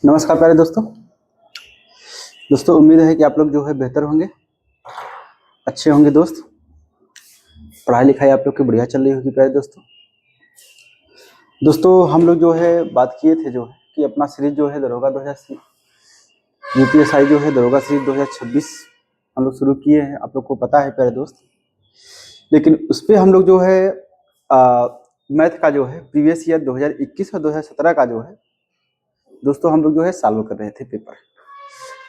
नमस्कार प्यारे दोस्तों। उम्मीद है कि आप लोग जो है बेहतर होंगे, अच्छे होंगे दोस्त। पढ़ाई लिखाई आप लोग की बढ़िया चल रही होगी प्यारे दोस्तों। हम लोग जो है बात किए थे जो है कि अपना सीरीज जो है दरोगा 2000 यूपीएसआई जो है दरोगा सीरीज 2026 हम लोग शुरू किए हैं, आप लोग को पता है प्यारे दोस्त। लेकिन उस पर हम लोग जो है मैथ का जो है प्रीवियस ईयर 2021 और 2017 का जो है दोस्तों हम लोग जो है सॉल्व कर रहे थे पेपर।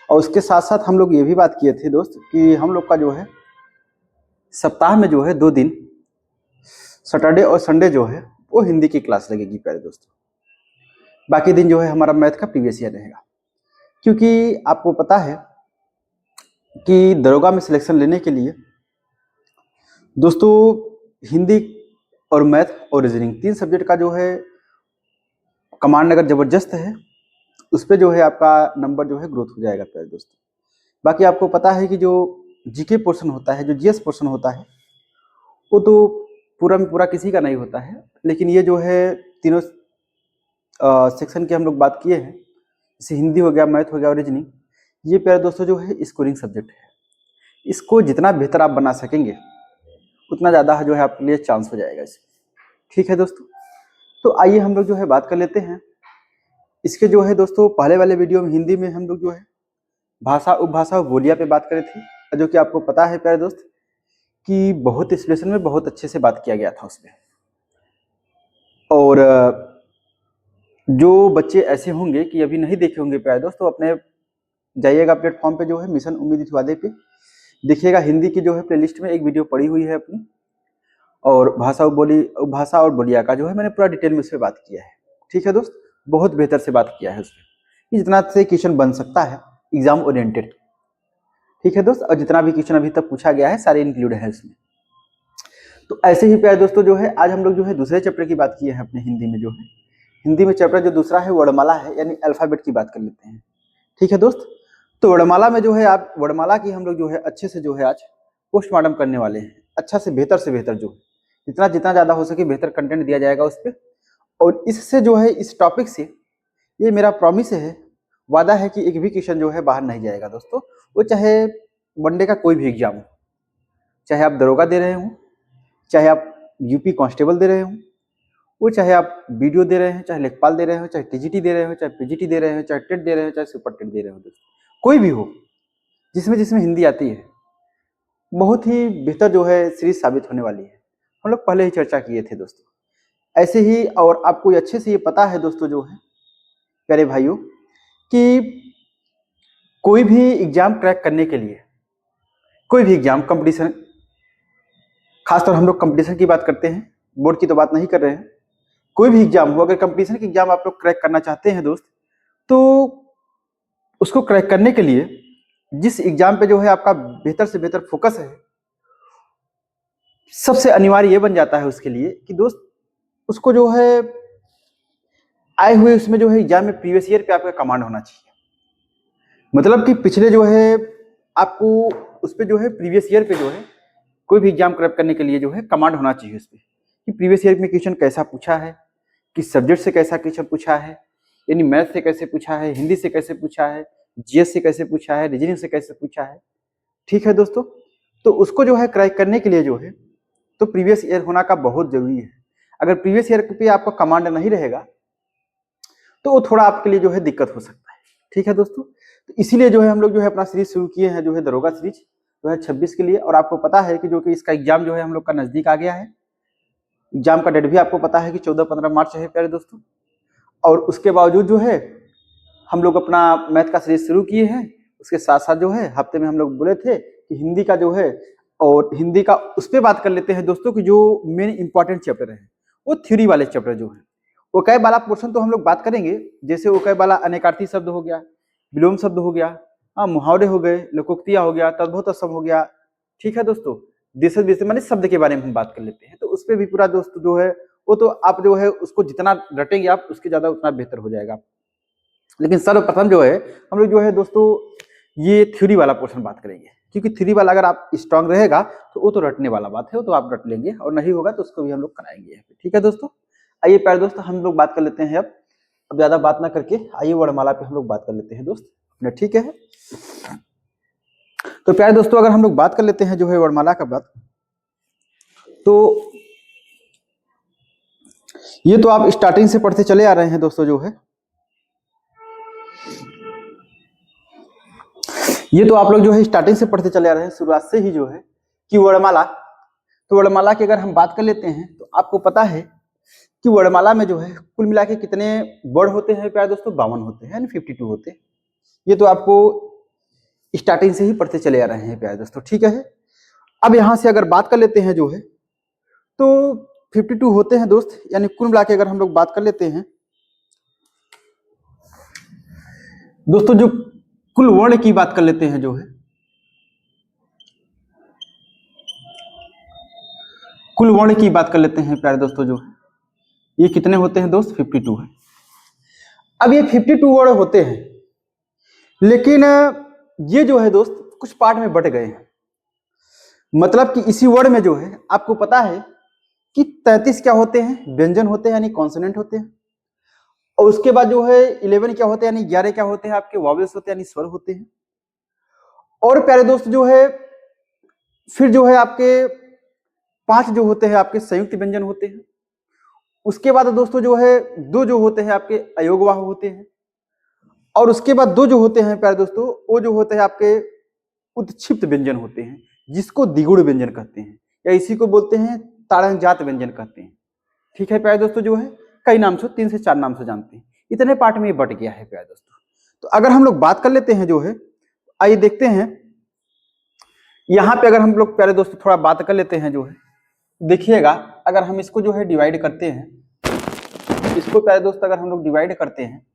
और उसके साथ साथ हम लोग ये भी बात किए थे दोस्त कि हम लोग का जो है सप्ताह में जो है 2 दिन सैटरडे और संडे जो है वो हिंदी की क्लास लगेगी प्यारे दोस्तों। बाकी दिन जो है हमारा मैथ का प्रीवियस ईयर रहेगा, क्योंकि आपको पता है कि दरोगा में सिलेक्शन लेने के लिए दोस्तों हिंदी और मैथ और रीजनिंग 3 सब्जेक्ट का जो है कमांड अगर जबरदस्त है उस पर जो है आपका नंबर जो है ग्रोथ हो जाएगा प्यारे दोस्तों। बाकी आपको पता है कि जो जीके पोर्शन होता है, जो जीएस पोर्शन होता है, वो तो पूरा में पूरा किसी का नहीं होता है। लेकिन ये जो है तीनों सेक्शन की हम लोग बात किए हैं, जैसे हिंदी हो गया, मैथ हो गया और रीजनिंग, ये प्यारे दोस्तों जो है स्कोरिंग सब्जेक्ट है। इसको जितना बेहतर आप बना सकेंगे उतना ज़्यादा जो है आपके लिए चांस हो जाएगा इसमें। ठीक है दोस्तों, तो आइए हम लोग जो है बात कर लेते हैं इसके जो है दोस्तों। पहले वाले वीडियो में हिंदी में हम लोग जो है भाषा, उपभाषा और बोलिया पे बात करे थे, जो कि आपको पता है प्यारे दोस्त कि बहुत एक्सप्लेनेशन में बहुत अच्छे से बात किया गया था उसमें। और जो बच्चे ऐसे होंगे कि अभी नहीं देखे होंगे प्यारे दोस्त, तो अपने जाइएगा प्लेटफॉर्म पे जो है मिशन उम्मीद इस पे देखिएगा। हिंदी की जो है प्लेलिस्ट में एक वीडियो पड़ी हुई है अपनी, और भाषा और बोलिया का जो है मैंने पूरा डिटेल में उस पर बात किया है। ठीक है दोस्त, बहुत बेहतर से बात किया है उस पर, जितना से क्वेश्चन बन सकता है एग्जाम ओरिएंटेड। ठीक है दोस्त, और जितना भी क्वेश्चन अभी तक पूछा गया है सारे इंक्लूड है इसमें। तो ऐसे ही प्यारे दोस्तों जो है आज हम लोग जो है दूसरे चैप्टर की बात किए हैं अपने हिंदी में। जो है हिंदी में चैप्टर जो दूसरा है वर्णमाला है, यानी अल्फाबेट की बात कर लेते हैं। ठीक है दोस्त, तो वर्णमाला में जो है आप वर्णमाला की हम लोग जो है अच्छे से जो है आज पोस्टमार्टम करने वाले हैं। अच्छा से बेहतर जो है जितना जितना ज़्यादा हो सके बेहतर कंटेंट दिया जाएगा उस पर। और इससे जो है इस टॉपिक से ये मेरा प्रॉमिस है, वादा है कि एक भी क्वेश्चन जो है बाहर नहीं जाएगा दोस्तों। वो चाहे वनडे का कोई भी एग्जाम हो, चाहे आप दरोगा दे रहे हों, चाहे आप यूपी कांस्टेबल दे रहे हों, वो चाहे आप वीडियो दे रहे हैं, चाहे लेखपाल दे रहे हो, चाहे टीजीटी दे रहे हो, चाहे पीजीटी दे रहे हो, चाहे टेट दे रहे हो, चाहे सुपर टेट दे रहे हो, दोस्तों कोई भी हो जिसमें जिसमें हिंदी आती है, बहुत ही बेहतर जो है सीरीज साबित होने वाली है। हम लोग पहले ही चर्चा किए थे दोस्तों। ऐसे ही और आपको अच्छे से ये पता है दोस्तों जो है प्यारे भाइयों कि कोई भी एग्जाम क्रैक करने के लिए, कोई भी एग्जाम कंपटीशन, खासतौर हम लोग कंपटीशन की बात करते हैं, बोर्ड की तो बात नहीं कर रहे हैं। कोई भी एग्जाम हो, अगर कंपटीशन की एग्जाम आप लोग क्रैक करना चाहते हैं दोस्त, तो उसको क्रैक करने के लिए जिस एग्जाम पे जो है आपका बेहतर से बेहतर फोकस है, सबसे अनिवार्य ये बन जाता है उसके लिए कि दोस्त उसको जो है आए हुए उसमें जो है एग्जाम में प्रीवियस ईयर पे आपका कमांड होना चाहिए। मतलब कि पिछले जो है आपको उस पर जो है प्रीवियस ईयर पे जो है कोई भी एग्जाम क्रैक करने के लिए जो है कमांड होना चाहिए उस पर कि प्रीवियस ईयर में क्वेश्चन कैसा पूछा है, किस सब्जेक्ट से कैसा क्वेश्चन पूछा है, यानी मैथ से कैसे पूछा है, हिंदी से कैसे पूछा है, जीएस से कैसे पूछा है, रीजनिंग से कैसे पूछा है। ठीक है दोस्तों, तो उसको जो है क्रैक करने के लिए जो है तो प्रीवियस ईयर होना का बहुत जरूरी है। अगर प्रीवियस ईयर पे आपका कमांड नहीं रहेगा तो वो थोड़ा आपके लिए जो है दिक्कत हो सकता है। ठीक है दोस्तों, तो इसीलिए जो है हम लोग जो है अपना सीरीज शुरू किए हैं जो है दरोगा सीरीज 2026 के लिए। और आपको पता है कि जो कि इसका एग्जाम जो है हम लोग का नजदीक आ गया है। एग्जाम का डेट भी आपको पता है कि 14-15 मार्च है प्यारे दोस्तों। और उसके बावजूद जो है हम लोग अपना मैथ का सीरीज शुरू किए हैं। उसके साथ साथ जो है हफ्ते में हम लोग बोले थे कि हिंदी का जो है, और हिंदी का उस पर बात कर लेते हैं दोस्तों कि जो मेन इंपॉर्टेंट चैप्टर है वो थ्योरी वाले चैप्टर जो है। ओकाय वाला पोर्शन तो हम लोग बात करेंगे, जैसे ओकाय वाला अनेकार्थी शब्द हो गया, विलोम शब्द हो गया, मुहावरे हो गए, लोकोक्तियां हो गया, तद्भव तत्सम हो गया। ठीक है दोस्तों, देश देश माने शब्द के बारे में हम बात कर लेते हैं। तो उस पर भी पूरा दोस्त जो है वो तो आप जो है उसको जितना रटेंगे आप उसके ज्यादा उतना बेहतर हो जाएगा। लेकिन सर्वप्रथम जो है हम लोग जो है दोस्तों ये थ्योरी वाला पोर्शन बात करेंगे, क्योंकि थ्योरी वाला अगर आप स्ट्रांग रहेगा तो वो तो रटने वाला बात है, वो तो आप रट लेंगे, और नहीं होगा तो उसको भी हम लोग कराएंगे। ठीक है दोस्तों, आइए प्यारे दोस्तों हम लोग बात कर लेते हैं अब अब ज्यादा बात ना करके आइए वर्णमाला पे हम लोग बात कर लेते हैं दोस्त अपने, ठीक है। तो प्यारे दोस्तों, अगर हम लोग बात कर लेते हैं जो है वर्णमाला का बात, तो ये तो आप स्टार्टिंग से पढ़ते चले आ रहे हैं दोस्तों जो है, ये तो आप लोग जो है स्टार्टिंग से पढ़ते चले आ रहे हैं, शुरुआत से ही जो है कि वर्णमाला। तो वर्णमाला की अगर हम बात कर लेते हैं तो आपको पता है कि वर्णमाला में जो है कुल मिला के कितने वर्ड होते हैं प्यारे दोस्तों, 52 होते हैं, यानी 52 होते हैं। ये तो आपको स्टार्टिंग से ही पढ़ते चले आ रहे हैं प्यारे दोस्तों, ठीक है। अब यहां से अगर बात कर लेते हैं जो है, तो 52 होते हैं दोस्त, यानी कुल मिला के अगर हम लोग बात कर लेते हैं दोस्तों, जो कुल वर्ण की बात कर लेते हैं जो है, कुल वर्ण की बात कर लेते हैं प्यारे दोस्तों जो है, ये कितने होते हैं दोस्त, 52 है। अब ये 52 वर्ण होते हैं, लेकिन ये जो है दोस्त कुछ पार्ट में बट गए हैं। मतलब कि इसी वर्ण में जो है आपको पता है कि 33 क्या होते हैं, व्यंजन होते हैं यानी कॉन्सोनेंट होते हैं, और उसके बाद जो है 11 क्या होते हैं, यानी 11 क्या होते हैं आपके वॉवेल्स होते हैं, यानी स्वर होते हैं। और प्यारे दोस्त जो है फिर जो है आपके 5 जो होते हैं आपके संयुक्त व्यंजन होते हैं। उसके बाद दोस्तों जो है 2 जो होते हैं आपके अयोगवाह होते हैं, और उसके बाद 2 जो होते हैं प्यारे दोस्तों वो जो होते हैं आपके उत्क्षिप्त व्यंजन होते हैं, जिसको द्विगुण व्यंजन कहते हैं, या इसी को बोलते हैं ताड़नजात व्यंजन कहते हैं, ठीक है प्यारे दोस्तों जो है। कई नाम से 3 से 4 नाम से जानते हैं, इतने पार्ट में ये बट गया है प्यारे दोस्तों। तो अगर हम लोग बात कर लेते हैं जो है, आइए देखते हैं यहां पे अगर हम लोग प्यारे दोस्तों थोड़ा बात कर लेते हैं जो है, देखिएगा अगर हम इसको जो है डिवाइड करते हैं, इसको प्यारे दोस्त अगर हम लोग डिवाइड करते हैं,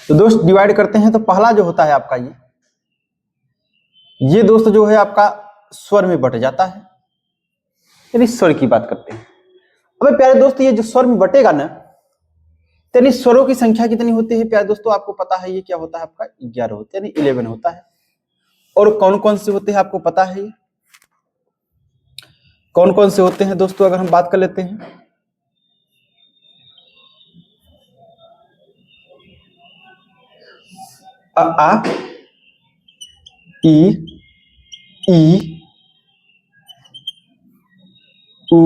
तो दोस्त डिवाइड करते हैं तो पहला जो होता है आपका ये दोस्त जो है आपका स्वर में बट जाता है, यानी स्वर की बात करते हैं। अब प्यारे दोस्त ये जो स्वर में बटेगा ना, यानी स्वरों की संख्या कितनी होती है प्यारे दोस्तों, आपको पता है ये क्या होता है आपका 11 होता है, यानी 11 होता है। और कौन कौन से होते हैं आपको पता है, ये कौन कौन से होते हैं दोस्तों अगर हम बात कर लेते हैं, अ आ ई उ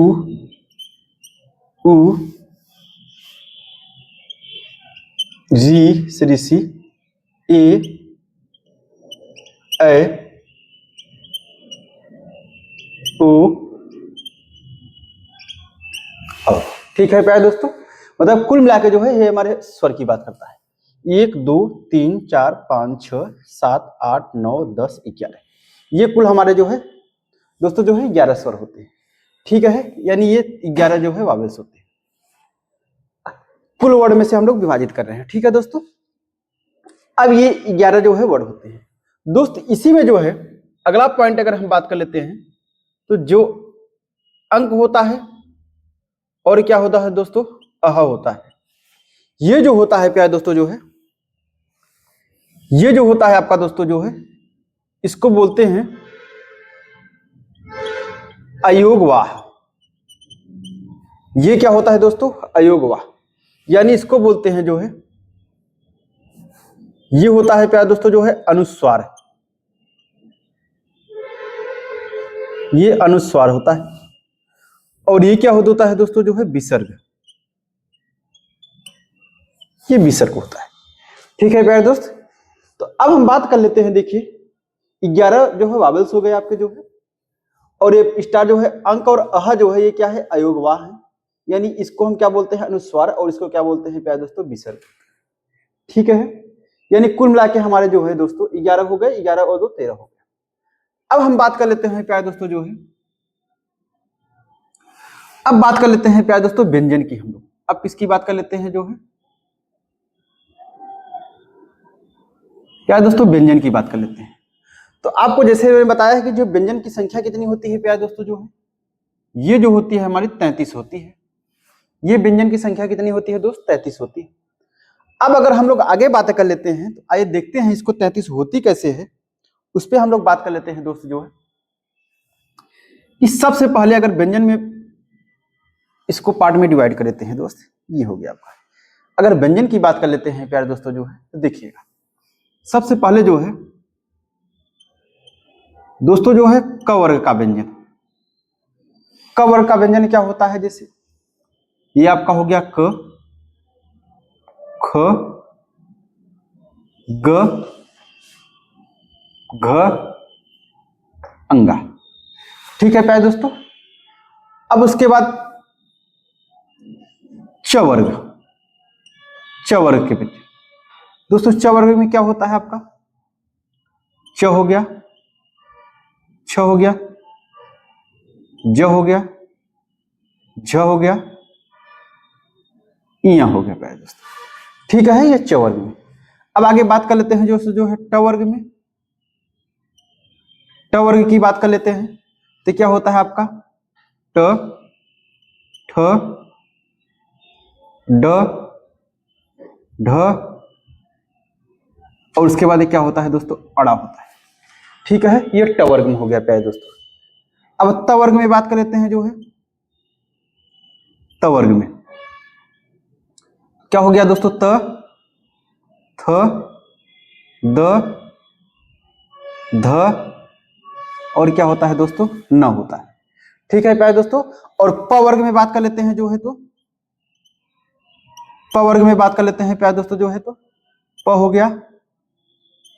री से ऋषि, ए ओ औ, ठीक है प्यारे दोस्तों। मतलब कुल मिला के जो है ये हमारे स्वर की बात करता है। 1 2 3 4 5 6 7 8 9 10 11, ये कुल हमारे जो है दोस्तों जो है 11 स्वर होते हैं, ठीक है। यानी ये 11 जो है वावेल्स होते हैं, कुल वर्ड में से हम लोग विभाजित कर रहे हैं, ठीक है दोस्तों। अब ये 11 जो है वर्ड होते हैं दोस्त। इसी में जो है अगला पॉइंट अगर हम बात कर लेते हैं, तो जो अंक होता है और क्या होता है दोस्तों, अह होता है। ये जो होता है प्यारे दोस्तों जो है, ये जो होता है आपका दोस्तों जो है, इसको बोलते हैं अयोगवाह। ये क्या होता है दोस्तों, अयोगवाह, यानी इसको बोलते हैं जो है, ये होता है प्यारे दोस्तों जो है अनुस्वार, ये अनुस्वार होता है। और ये क्या होता है दोस्तों जो है विसर्ग, ये विसर्ग होता है, ठीक है प्यारे दोस्त। तो अब हम बात कर लेते हैं, देखिए 11 जो है वावेल्स हो गए आपके जो है, और ये स्टार जो है अंक और अह जो है ये क्या है, अयोगवाह है, यानी इसको हम क्या बोलते हैं, अनुस्वार, और इसको क्या बोलते हैं प्यारे दोस्तों, विसर्ग, ठीक है। यानी कुल मिला के हमारे जो है दोस्तों 11 हो गए, 11 और 2 13 हो गए। अब हम बात कर लेते हैं प्यारे दोस्तों जो है, अब बात कर लेते हैं प्यारे दोस्तों व्यंजन की हम लोग। अब किसकी बात कर लेते हैं जो है प्यारे दोस्तों, व्यंजन की बात कर लेते हैं। तो आपको जैसे मैंने बताया कि जो व्यंजन की संख्या कितनी होती है प्यारे दोस्तों जो है, ये जो होती है हमारी 33 होती है। ये व्यंजन की संख्या कितनी होती है दोस्त, 33 होती है। अब अगर हम लोग आगे बातें कर लेते हैं, तो आइए देखते हैं इसको 33 होती कैसे है, उस पर हम लोग बात कर लेते हैं दोस्त जो है कि सबसे पहले अगर व्यंजन में इसको पार्ट में डिवाइड कर लेते हैं दोस्त, ये हो गया आपका। अगर व्यंजन की बात कर लेते हैं प्यारे दोस्तों जो है, तो देखिएगा सबसे पहले जो है दोस्तों जो है क वर्ग का व्यंजन। क वर्ग का व्यंजन क्या होता है, जैसे ये आपका हो गया क, ख, ग, घ, अंगा। ठीक है प्यारे दोस्तों। अब उसके बाद च वर्ग, च वर्ग के व्यंजन दोस्तों, च वर्ग में क्या होता है आपका, च हो गया, छ हो गया, ज हो गया, झ हो गया, इया हो गया प्यारे दोस्तों। ठीक है, ये च वर्ग में। अब आगे बात कर लेते हैं जो है ट वर्ग में। ट वर्ग की बात कर लेते हैं तो क्या होता है आपका ट, ठ, ड, ढ, और उसके बाद क्या होता है दोस्तों, अड़ा होता है। ठीक है, ये ट वर्ग में हो गया प्यारे दोस्तों। अब त वर्ग में बात कर लेते हैं जो है, त वर्ग में क्या हो गया दोस्तों, त, थ, द, ध, और क्या होता है दोस्तों, न होता है। ठीक है प्यारे दोस्तों। और प वर्ग में बात कर लेते हैं जो है, तो प वर्ग में बात कर लेते हैं प्यारे दोस्तों जो है, तो प हो गया,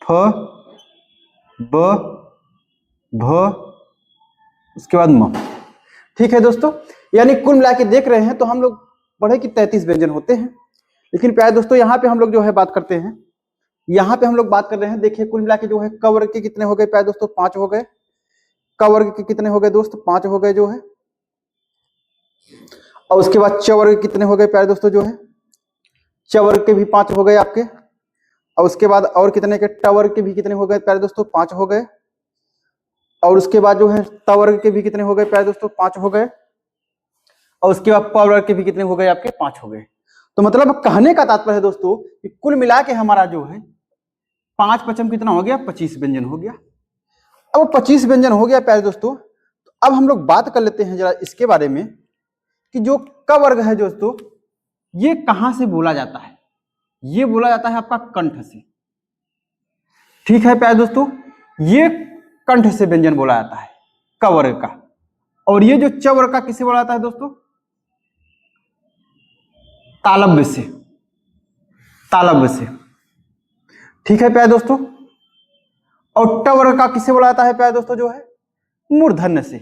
फ, ब, भ, उसके बाद म। ठीक है दोस्तों, यानी कुल मिला के देख रहे हैं तो हम लोग पढ़े कि 33 व्यंजन होते हैं, लेकिन प्यारे दोस्तों यहाँ पे हम लोग जो है बात करते हैं, यहाँ पे हम लोग बात कर रहे हैं। देखिए कुल मिला के जो है क वर्ग के कितने हो गए प्यारे दोस्तों, 5 हो गए। क वर्ग के कितने हो गए दोस्त, 5 हो गए जो है। और उसके बाद च वर्ग कितने हो गए प्यारे दोस्तों जो है, च वर्ग के भी 5 हो गए आपके। और उसके बाद और कितने के, ट वर्ग के भी कितने हो गए प्यारे दोस्तों, 5 हो गए। और उसके बाद जो है त वर्ग के भी कितने हो गए प्यारे दोस्तों, 5 हो गए। और उसके बाद प वर्ग के भी कितने हो गए आपके, 5 हो गए। तो मतलब कहने का तात्पर्य है दोस्तों कि कुल मिला के हमारा जो है 5 पचम कितना हो गया, 25 व्यंजन हो गया। अब 25 व्यंजन हो गया प्यारे दोस्तों, तो अब हम लोग बात कर लेते हैं जरा इसके बारे में कि जो क वर्ग है दोस्तों, ये कहां से बोला जाता है। ये बोला जाता है आपका कंठ से। ठीक है प्यारे दोस्तों, ये कंठ से व्यंजन बोला जाता है क वर्ग का। और ये जो च वर्ग का किससे बोला जाता है दोस्तों, तालव्य से, तालव्य से। ठीक है प्यारे दोस्तों। और ट वर्ग का किससे बोला जाता है प्यारे दोस्तों जो है, मूर्धन्य से,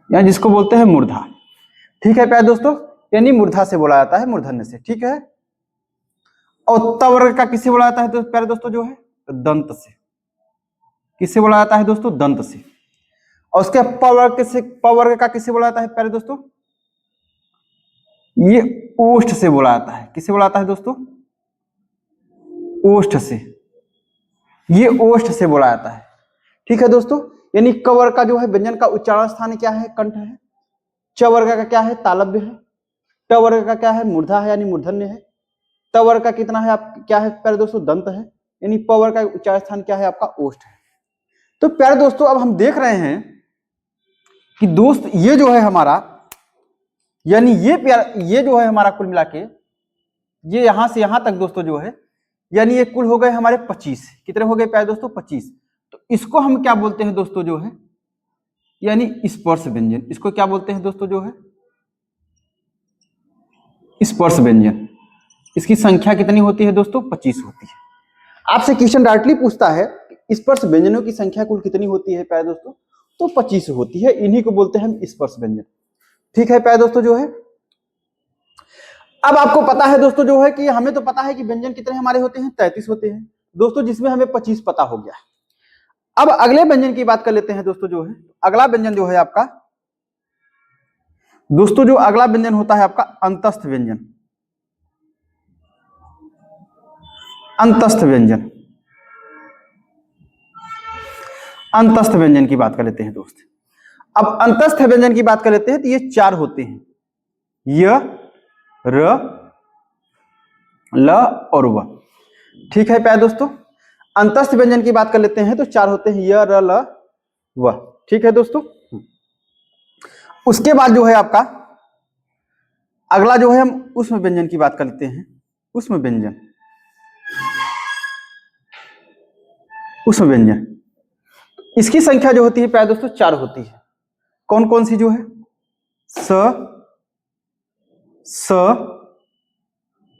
या जिसको बोलते हैं मूर्धा। ठीक है प्यारे दोस्तों, यानी मूर्धा से बोला जाता है, मूर्धन्य से। ठीक है। और त वर्ग का किससे बोला जाता है तो प्यारे दोस्तों जो है, दंत से। किससे बोला जाता है दोस्तों, दंत से। और उसके प वर्ग का किससे बोला जाता है प्यारे दोस्तों, ये ओष्ठ से बोला जाता है। किससे बोला जाता है दोस्तों, ओष्ठ से। ये ओष्ठ से बोला जाता है। ठीक है दोस्तों, यानी क वर्ग का जो है व्यंजन का उच्चारण स्थान क्या है, कंठ है। च वर्ग का क्या है, तालव्य है। ट वर्ग का क्या है, मूर्धा है यानी मूर्धन्य है। त वर्ग का कितना है आप, क्या है प्यारे दोस्तों, दंत है। यानी प वर्ग का उच्चारण स्थान क्या है आपका, ओष्ठ है। तो प्यारे दोस्तों अब हम देख रहे हैं कि दोस्त ये जो है हमारा, यानी ये जो है हमारा कुल मिला के, ये यहां से यहां तक दोस्तों जो है, यानी ये कुल हो गए हमारे 25। कितने हो गए प्यारे दोस्तों, 25। तो इसको हम क्या बोलते हैं दोस्तों जो है, यानी स्पर्श व्यंजन। इसको क्या बोलते हैं दोस्तों जो है, स्पर्श व्यंजन। इसकी संख्या कितनी होती है दोस्तों, 25 होती है। आपसे क्वेश्चन डायरेक्टली पूछता है स्पर्श व्यंजनों की संख्या कुल कितनी होती है प्यारे दोस्तों, तो 25 होती है। इन्हीं को बोलते हैं हम स्पर्श व्यंजन। ठीक है प्यारे दोस्तों जो है। अब आपको पता है दोस्तों जो है कि हमें तो पता है कि व्यंजन कितने हमारे होते हैं, 33 होते हैं दोस्तों, जिसमें हमें 25 पता हो गया। अब अगले व्यंजन की बात कर लेते हैं दोस्तों जो है। अगला व्यंजन जो है आपका दोस्तों, जो अगला व्यंजन होता है आपका अंतस्थ व्यंजन। अंतस्थ व्यंजन, अंतस्थ व्यंजन की बात कर लेते हैं दोस्त। अब अंतस्थ व्यंजन की बात कर लेते हैं तो ये 4 होते हैं, य, र, ल और व। ठीक है प्यारे दोस्तों, अंतस्थ व्यंजन की बात कर लेते हैं तो 4 होते हैं, य, र, ल, व। ठीक है दोस्तों। उसके बाद जो है आपका अगला जो है हम ऊष्म व्यंजन की बात करते हैं। ऊष्म व्यंजन, ऊष्म व्यंजन इसकी संख्या जो होती है प्यारे दोस्तों 4 होती है। कौन कौन सी जो है? स,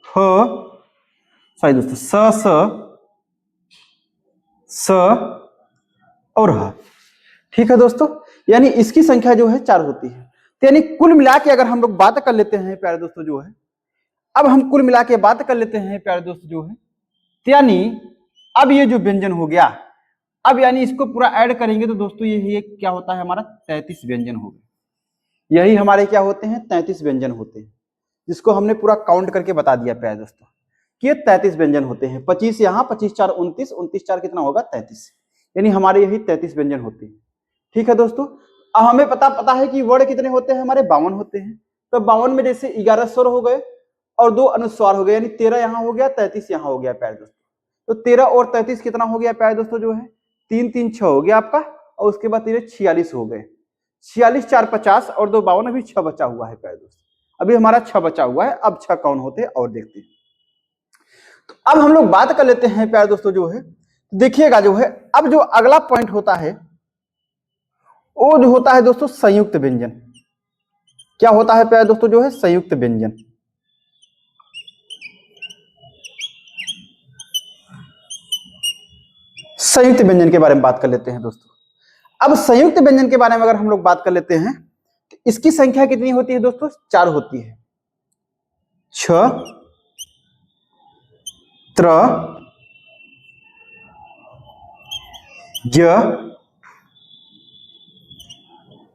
ह, सॉरी दोस्तों, स और ह। ठीक है दोस्तों, यानी इसकी संख्या जो है 4 होती है। तो यानी कुल मिला के अगर हम लोग बात कर लेते हैं प्यारे दोस्तों जो है, अब हम कुल मिला के बात कर लेते हैं प्यारे दोस्तों जो है, तो यानी अब ये जो व्यंजन हो गया, अब यानी इसको पूरा ऐड करेंगे तो दोस्तों ये क्या होता है हमारा 33 व्यंजन हो गए। यही हमारे क्या होते हैं 33 व्यंजन होते हैं, जिसको हमने पूरा काउंट करके बता दिया प्यारे दोस्तों कि ये 33 व्यंजन होते हैं। 25 यहाँ, 25 4 29, 29 4 कितना होगा 33, यानी हमारे यही 33 व्यंजन होते हैं। ठीक है दोस्तों, अब हमें पता है कि वर्ण कितने होते हैं हमारे 52 होते हैं। तो 52 में जैसे 11 स्वर हो गए और 2 अनुस्वार हो गए, यानी 13 यहाँ हो गया, 33 यहाँ हो गया प्यारे दोस्तों। तो 13 और 33 कितना हो गया प्यारे दोस्तों जो है 3 3 6 हो गया आपका, और उसके बाद 13 46 हो गए। 46 4 50 और 2 52, अभी 6 बचा हुआ है प्यारे दोस्तों। अभी हमारा 6 बचा हुआ है। अब 6 कौन होते हैं और देखते हैं। तो अब हम लोग बात कर लेते हैं प्यारे दोस्तों जो है, देखिएगा जो है अब जो अगला पॉइंट होता है वो जो होता है दोस्तों संयुक्त व्यंजन। क्या होता है प्यारे दोस्तों जो है संयुक्त व्यंजन। संयुक्त व्यंजन के बारे में बात कर लेते हैं दोस्तों। अब संयुक्त व्यंजन के बारे में अगर हम लोग बात कर लेते हैं तो इसकी संख्या कितनी होती है दोस्तों 4 होती है। छ, त्र, ज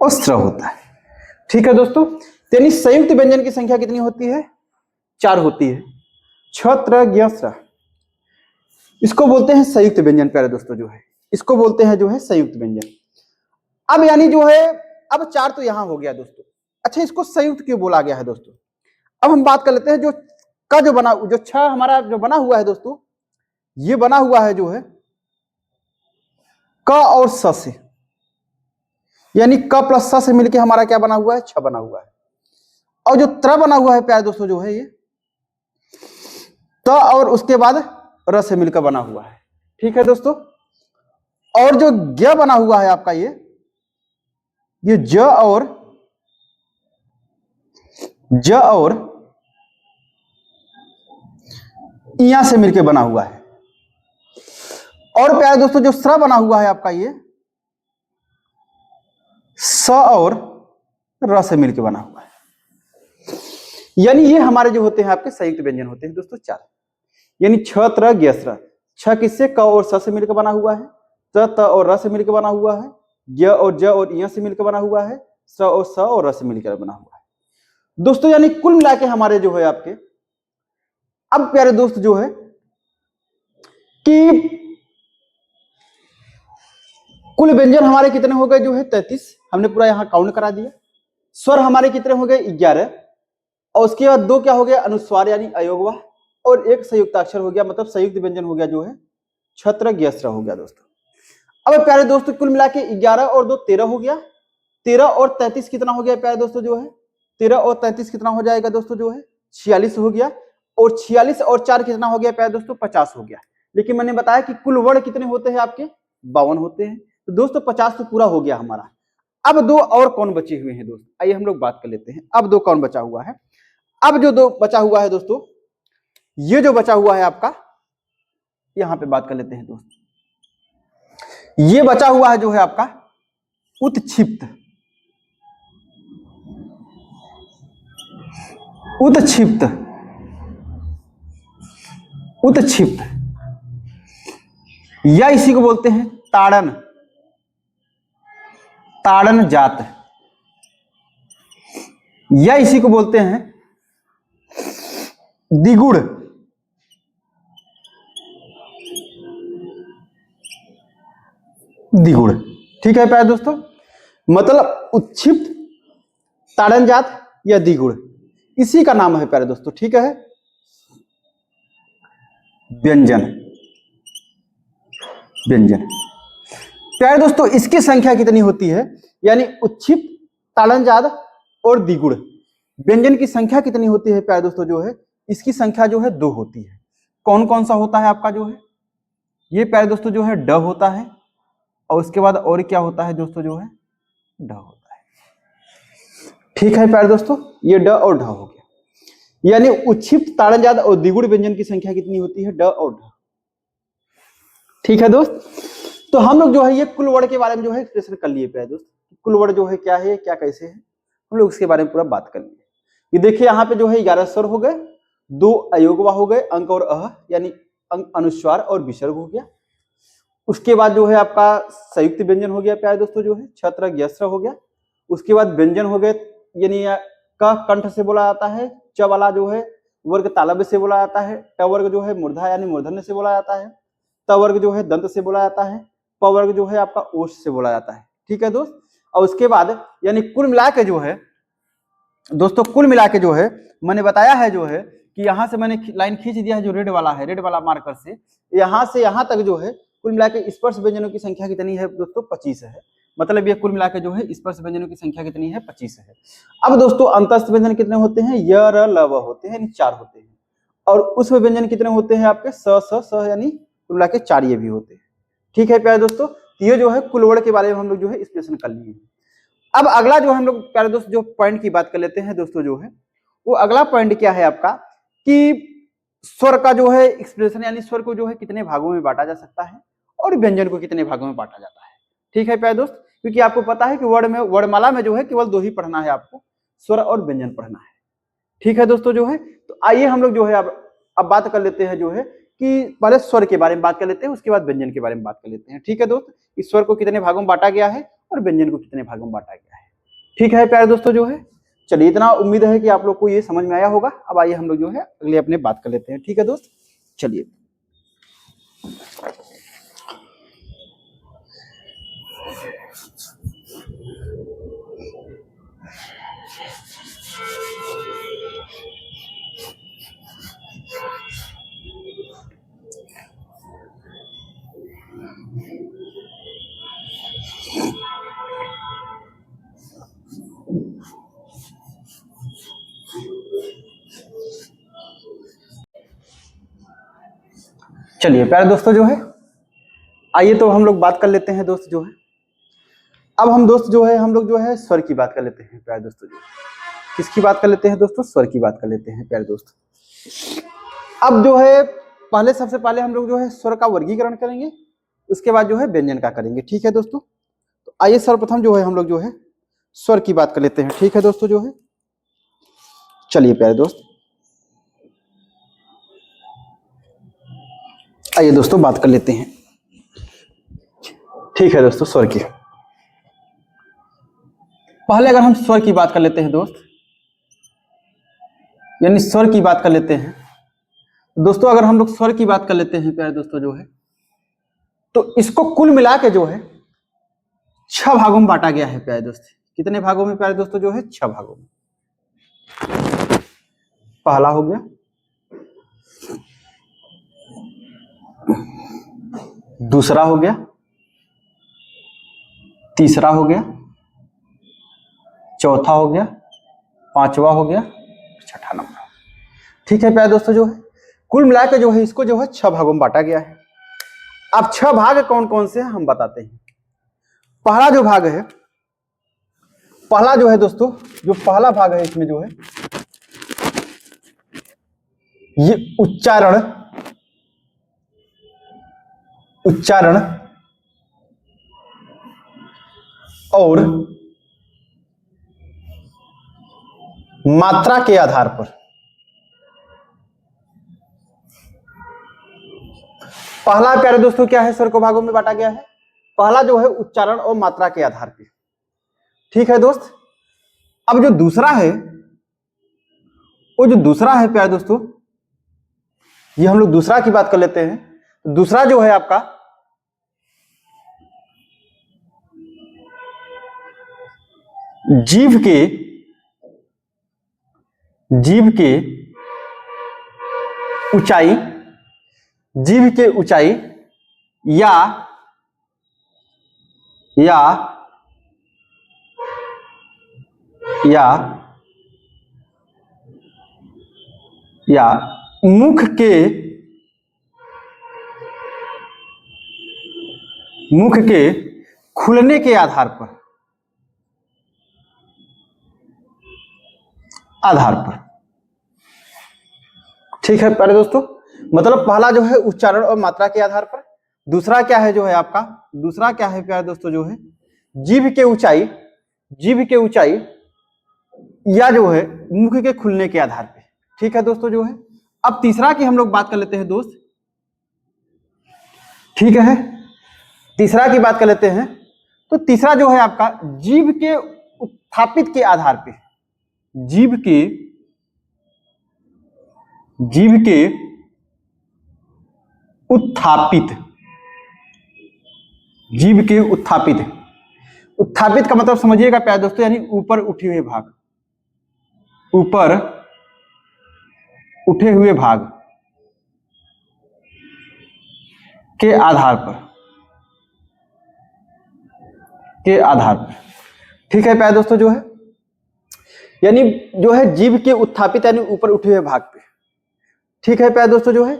और स्त्र होता है। ठीक है दोस्तों, यानी संयुक्त व्यंजन की संख्या कितनी होती है 4 होती है। छ, त्र, ज्ञ, स्त्र, इसको बोलते हैं संयुक्त व्यंजन प्यारे दोस्तों जो है, इसको बोलते हैं जो है संयुक्त व्यंजन। अब यानी जो है अब 4 तो यहां हो गया दोस्तों। अच्छा, इसको संयुक्त क्यों बोला गया है दोस्तों? अब हम बात कर लेते हैं जो का जो बना, जो 6 हमारा जो बना हुआ है दोस्तों, ये बना हुआ है जो है क और स से, यानी क प्लस स से मिलके हमारा क्या बना हुआ है 6 बना हुआ है। और जो त्र बना हुआ है प्यारे दोस्तों जो है ये त और उसके बाद र से मिलकर बना हुआ है। ठीक है दोस्तों, और जो ज्ञ बना हुआ है आपका ये ज और इया से मिलकर बना हुआ है। और प्यारे दोस्तों जो स्र बना हुआ है आपका ये स और र से मिलकर बना हुआ है। यानी ये हमारे जो होते हैं आपके संयुक्त व्यंजन होते हैं दोस्तों 4। यानी छ, त्र, ज्ञ, स्र। छ किससे क और स से मिलकर बना हुआ है, त और र से मिलकर बना हुआ है, ज्ञ और ज और इया से मिलकर बना हुआ है, स और र से मिलकर बना हुआ है दोस्तों। यानी कुल मिला के हमारे जो है आपके, अब प्यारे दोस्त जो है कि कुल व्यंजन हमारे कितने हो गए जो है 33, हमने पूरा यहां काउंट करा दिया। स्वर हमारे कितने हो गए 11, और उसके बाद 2 क्या हो गया अनुस्वार यानी अयोगवाह, और 1 संयुक्ताक्षर हो गया, मतलब संयुक्त व्यंजन हो गया जो है छत्र ज्ञ स्र हो गया दोस्तों। अब प्यारे दोस्तों कुल मिला के 11 और 2 13 हो गया। 13 और 33 कितना हो गया प्यारे दोस्तों जो है 13 और 33 कितना हो जाएगा दोस्तों जो है 46 हो गया। और 46 और 4 कितना हो गया प्यारे दोस्तों 50 हो गया। लेकिन मैंने बताया कि कुल वर्ण कितने होते हैं आपके 52 होते हैं। तो दोस्तों 50 तो पूरा हो गया हमारा। अब 2 और कौन बचे हुए हैं दोस्तों, आइए हम लोग बात कर लेते हैं। अब 2 कौन बचा हुआ है? अब जो 2 बचा हुआ है दोस्तों, ये जो बचा हुआ है आपका, यहां पे बात कर लेते हैं दोस्तों। ये बचा हुआ है जो है आपका उत्क्षिप्त। उत्क्षिप्त, उत्क्षिप्त या इसी को बोलते हैं ताड़न, ताड़न जात, या इसी को बोलते हैं द्विगुण। द्विगुण, ठीक है प्यारे दोस्तों, मतलब उत्क्षिप्त, ताड़न जात या द्विगुण, इसी का नाम है प्यारे दोस्तों। ठीक है, व्यंजन। व्यंजन प्यारे दोस्तों इसकी संख्या कितनी होती है, यानी उत्क्षिप्त, ताड़न जात और द्विगुण व्यंजन की संख्या कितनी होती है प्यारे दोस्तों जो है, इसकी संख्या जो है 2 होती है। कौन कौन सा होता है आपका जो है, ये प्यारे दोस्तों जो है ड होता है, और उसके बाद और क्या होता है दोस्तों जो है ढ होता है। ठीक है प्यारे दोस्तों, ये ड और ढ हो गया। यानी उच्छिष्ट ताड़नजात और द्विगुण व्यंजन की संख्या कितनी होती है, ड और ढ। ठीक है दोस्त, तो हम लोग जो है ये कुल वर्ण के बारे में जो है एक्सप्रेशन कर लिए प्यारे दोस्त, कुल वर्ण जो है क्या है, क्या कैसे है, हम लोग उसके बारे में पूरा बात कर लिए। ये देखिए यहाँ पे जो है 11 स्वर हो गए, 2 अयोगवा हो गए, अंक और अह यानी अंक अनुस्वार और विसर्ग हो गया। उसके बाद जो है आपका संयुक्त व्यंजन हो गया प्यारे दोस्तों जो है, छत्र ज्ञस्त्र हो गया। उसके बाद व्यंजन हो गए, यानी क कंठ से बोला जाता है, च वाला जो है वर्ग तालव्य से बोला जाता है, ट वर्ग जो है मूर्धा यानी मूर्धन्य से बोला जाता है, त वर्ग जो है दंत से बोला जाता है, प वर्ग जो है आपका ओष्ठ से बोला जाता है। ठीक है दोस्त, और उसके बाद यानी कुल मिला के जो है दोस्तों, कुल मिला के जो है मैंने बताया है जो है कि यहाँ से मैंने लाइन खींच दिया है जो रेड वाला है, रेड वाला मार्कर से यहाँ तक जो है कुल मिला के स्पर्श व्यंजनों की संख्या कितनी है दोस्तों, 25 है। मतलब ये कुल मिला के जो है स्पर्श व्यंजनों की संख्या कितनी है, 25 है। अब दोस्तों अंतस्थ व्यंजन कितने होते हैं, य र ल व होते हैं, यानी 4 होते हैं। और उस व्यंजन कितने होते हैं आपके, स स स यानी कुल मिला के 4 ये भी होते हैं। ठीक है प्यारे दोस्तों, ये जो है कुल वर्ण के बारे में हम लोग जो है एक्सप्रेशन कर लिए। अब अगला जो हम लोग प्यारे दोस्त जो पॉइंट की बात कर लेते हैं दोस्तों जो है, वो अगला पॉइंट क्या है आपका कि स्वर का जो है एक्सप्रेशन, यानी स्वर को जो है कितने भागों में बांटा जा सकता है और व्यंजन को कितने भागों में बांटा जाता है। ठीक है प्यारे दोस्त, क्योंकि आपको पता है कि वर्णमाला में जो है केवल 2 ही पढ़ना है आपको, स्वर और व्यंजन पढ़ना है। ठीक है दोस्तों जो है, तो आइए हम लोग जो है अब बात कर लेते हैं जो है कि पहले स्वर के बारे में बात कर लेते हैं, उसके बाद व्यंजन के बारे में बात कर लेते हैं। ठीक है दोस्त, इस स्वर को कितने भागों में बांटा गया है और व्यंजन को कितने भागों में बांटा गया है। ठीक है प्यारे दोस्तों जो है, चलिए इतना उम्मीद है कि आप लोग को ये समझ में आया होगा। अब आइए हम लोग जो है अगले अपने बात कर लेते हैं। ठीक है दोस्त, चलिए चलिए प्यारे दोस्तों जो है, आइए तो हम लोग बात कर लेते हैं दोस्त जो है। अब हम दोस्त जो है हम लोग जो है स्वर की बात कर लेते हैं प्यारे दोस्तों जो, किसकी बात कर लेते हैं दोस्तों, स्वर की बात कर लेते हैं प्यारे दोस्त। अब जो है पहले सबसे पहले हम लोग जो है स्वर का वर्गीकरण करेंगे, उसके बाद जो है व्यंजन का करेंगे। ठीक है दोस्तों, तो आइए सर्वप्रथम जो है हम लोग जो है स्वर की बात कर लेते हैं। ठीक है दोस्तों जो है, चलिए प्यारे दोस्त आइए दोस्तों बात कर लेते हैं। ठीक है दोस्तों, स्वर की पहले अगर हम स्वर की बात कर लेते हैं दोस्त, यानी स्वर की बात कर लेते हैं दोस्तों, अगर हम लोग स्वर की बात कर लेते हैं प्यारे दोस्तों जो है, तो इसको कुल मिला के जो है 6 भागों में बांटा गया है प्यारे दोस्त। कितने भागों में प्यारे दोस्तों जो है, 6 भागों में। पहला हो गया, दूसरा हो गया, तीसरा हो गया, चौथा हो गया, पांचवा हो गया, छठा नंबर। ठीक है प्यारे दोस्तों जो है, कुल मिलाकर जो है इसको जो है 6 भागों में बांटा गया है। अब 6 भाग कौन कौन से हैं हम बताते हैं। पहला जो भाग है, पहला जो है दोस्तों, जो पहला भाग है इसमें जो है ये उच्चारण, उच्चारण और मात्रा के आधार पर, पहला प्यारे दोस्तों क्या है, स्वर को भागों में बांटा गया है। पहला जो है उच्चारण और मात्रा के आधार पर। ठीक है दोस्त, अब जो दूसरा है, वो जो दूसरा है प्यारे दोस्तों, ये हम लोग दूसरा की बात कर लेते हैं। दूसरा जो है आपका जीभ के ऊंचाई, जीभ के ऊंचाई या या मुख के खुलने के आधार पर ठीक है प्यारे दोस्तों। मतलब पहला जो है उच्चारण और मात्रा के आधार पर, दूसरा क्या है जो है आपका, दूसरा क्या है प्यारे दोस्तों जो है जीभ के ऊंचाई या जो है मुख के खुलने के आधार पे। ठीक है दोस्तों जो है। अब तीसरा की हम लोग बात कर लेते हैं दोस्त, ठीक है, तीसरा की बात कर लेते हैं। तो तीसरा जो है आपका जीभ के उत्थापित के आधार पे, जीभ के उत्थापित का मतलब समझिएगा प्यारे दोस्तों, यानी ऊपर उठे हुए भाग, ऊपर उठे हुए भाग के आधार पर ठीक है प्यारे दोस्तों जो है, यानी जो है जीभ के उत्थापित यानी ऊपर उठे हुए भाग पे। ठीक है प्यारे दोस्तों जो है।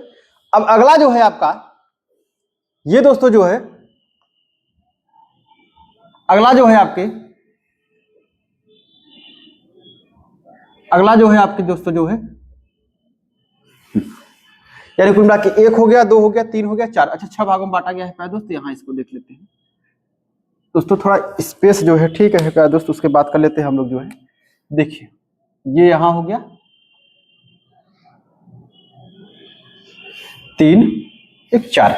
अब अगला जो है आपका ये दोस्तों जो है, अगला जो है आपके दोस्तों जो है, यानी कुल मिला के 1 हो गया, 2 हो गया, 3 हो गया, 4, अच्छा 6 भागों में बांटा गया है प्यारे दोस्तों। यहाँ इसको देख लेते हैं दोस्तों, थोड़ा स्पेस जो है, ठीक है प्यारे दोस्तों, उसके बाद कर लेते हैं हम लोग जो है। देखिए ये यहां हो गया 3, 1, 4,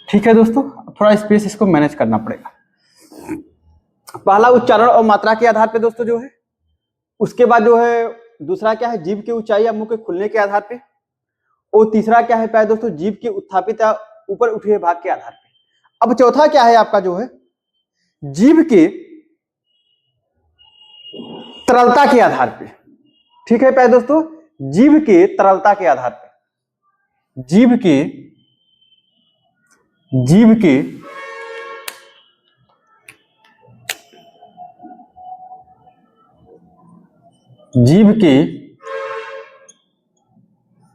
ठीक है दोस्तों। थोड़ा स्पेस इसको मैनेज करना पड़ेगा। पहला उच्चारण और मात्रा के आधार पे दोस्तों जो है, उसके बाद जो है दूसरा क्या है जीभ की ऊंचाई या मुंह के खुलने के आधार पे, और तीसरा क्या है प्यारे दोस्तों जीभ के उत्थापित या ऊपर उठे हुए भाग के आधार पे। अब चौथा क्या है आपका जो है जीभ के तरलता के आधार पे। ठीक है प्यारे दोस्तों, जीभ के तरलता के आधार पे, जीभ के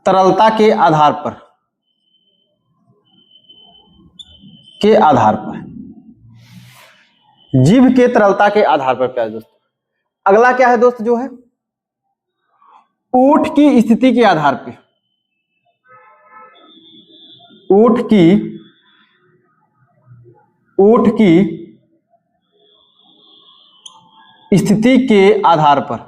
तरलता के आधार पर जीभ के तरलता के आधार पर प्यारे दोस्तों। अगला क्या है दोस्त जो है ओठ की स्थिति के आधार पे, ओठ की स्थिति के आधार पर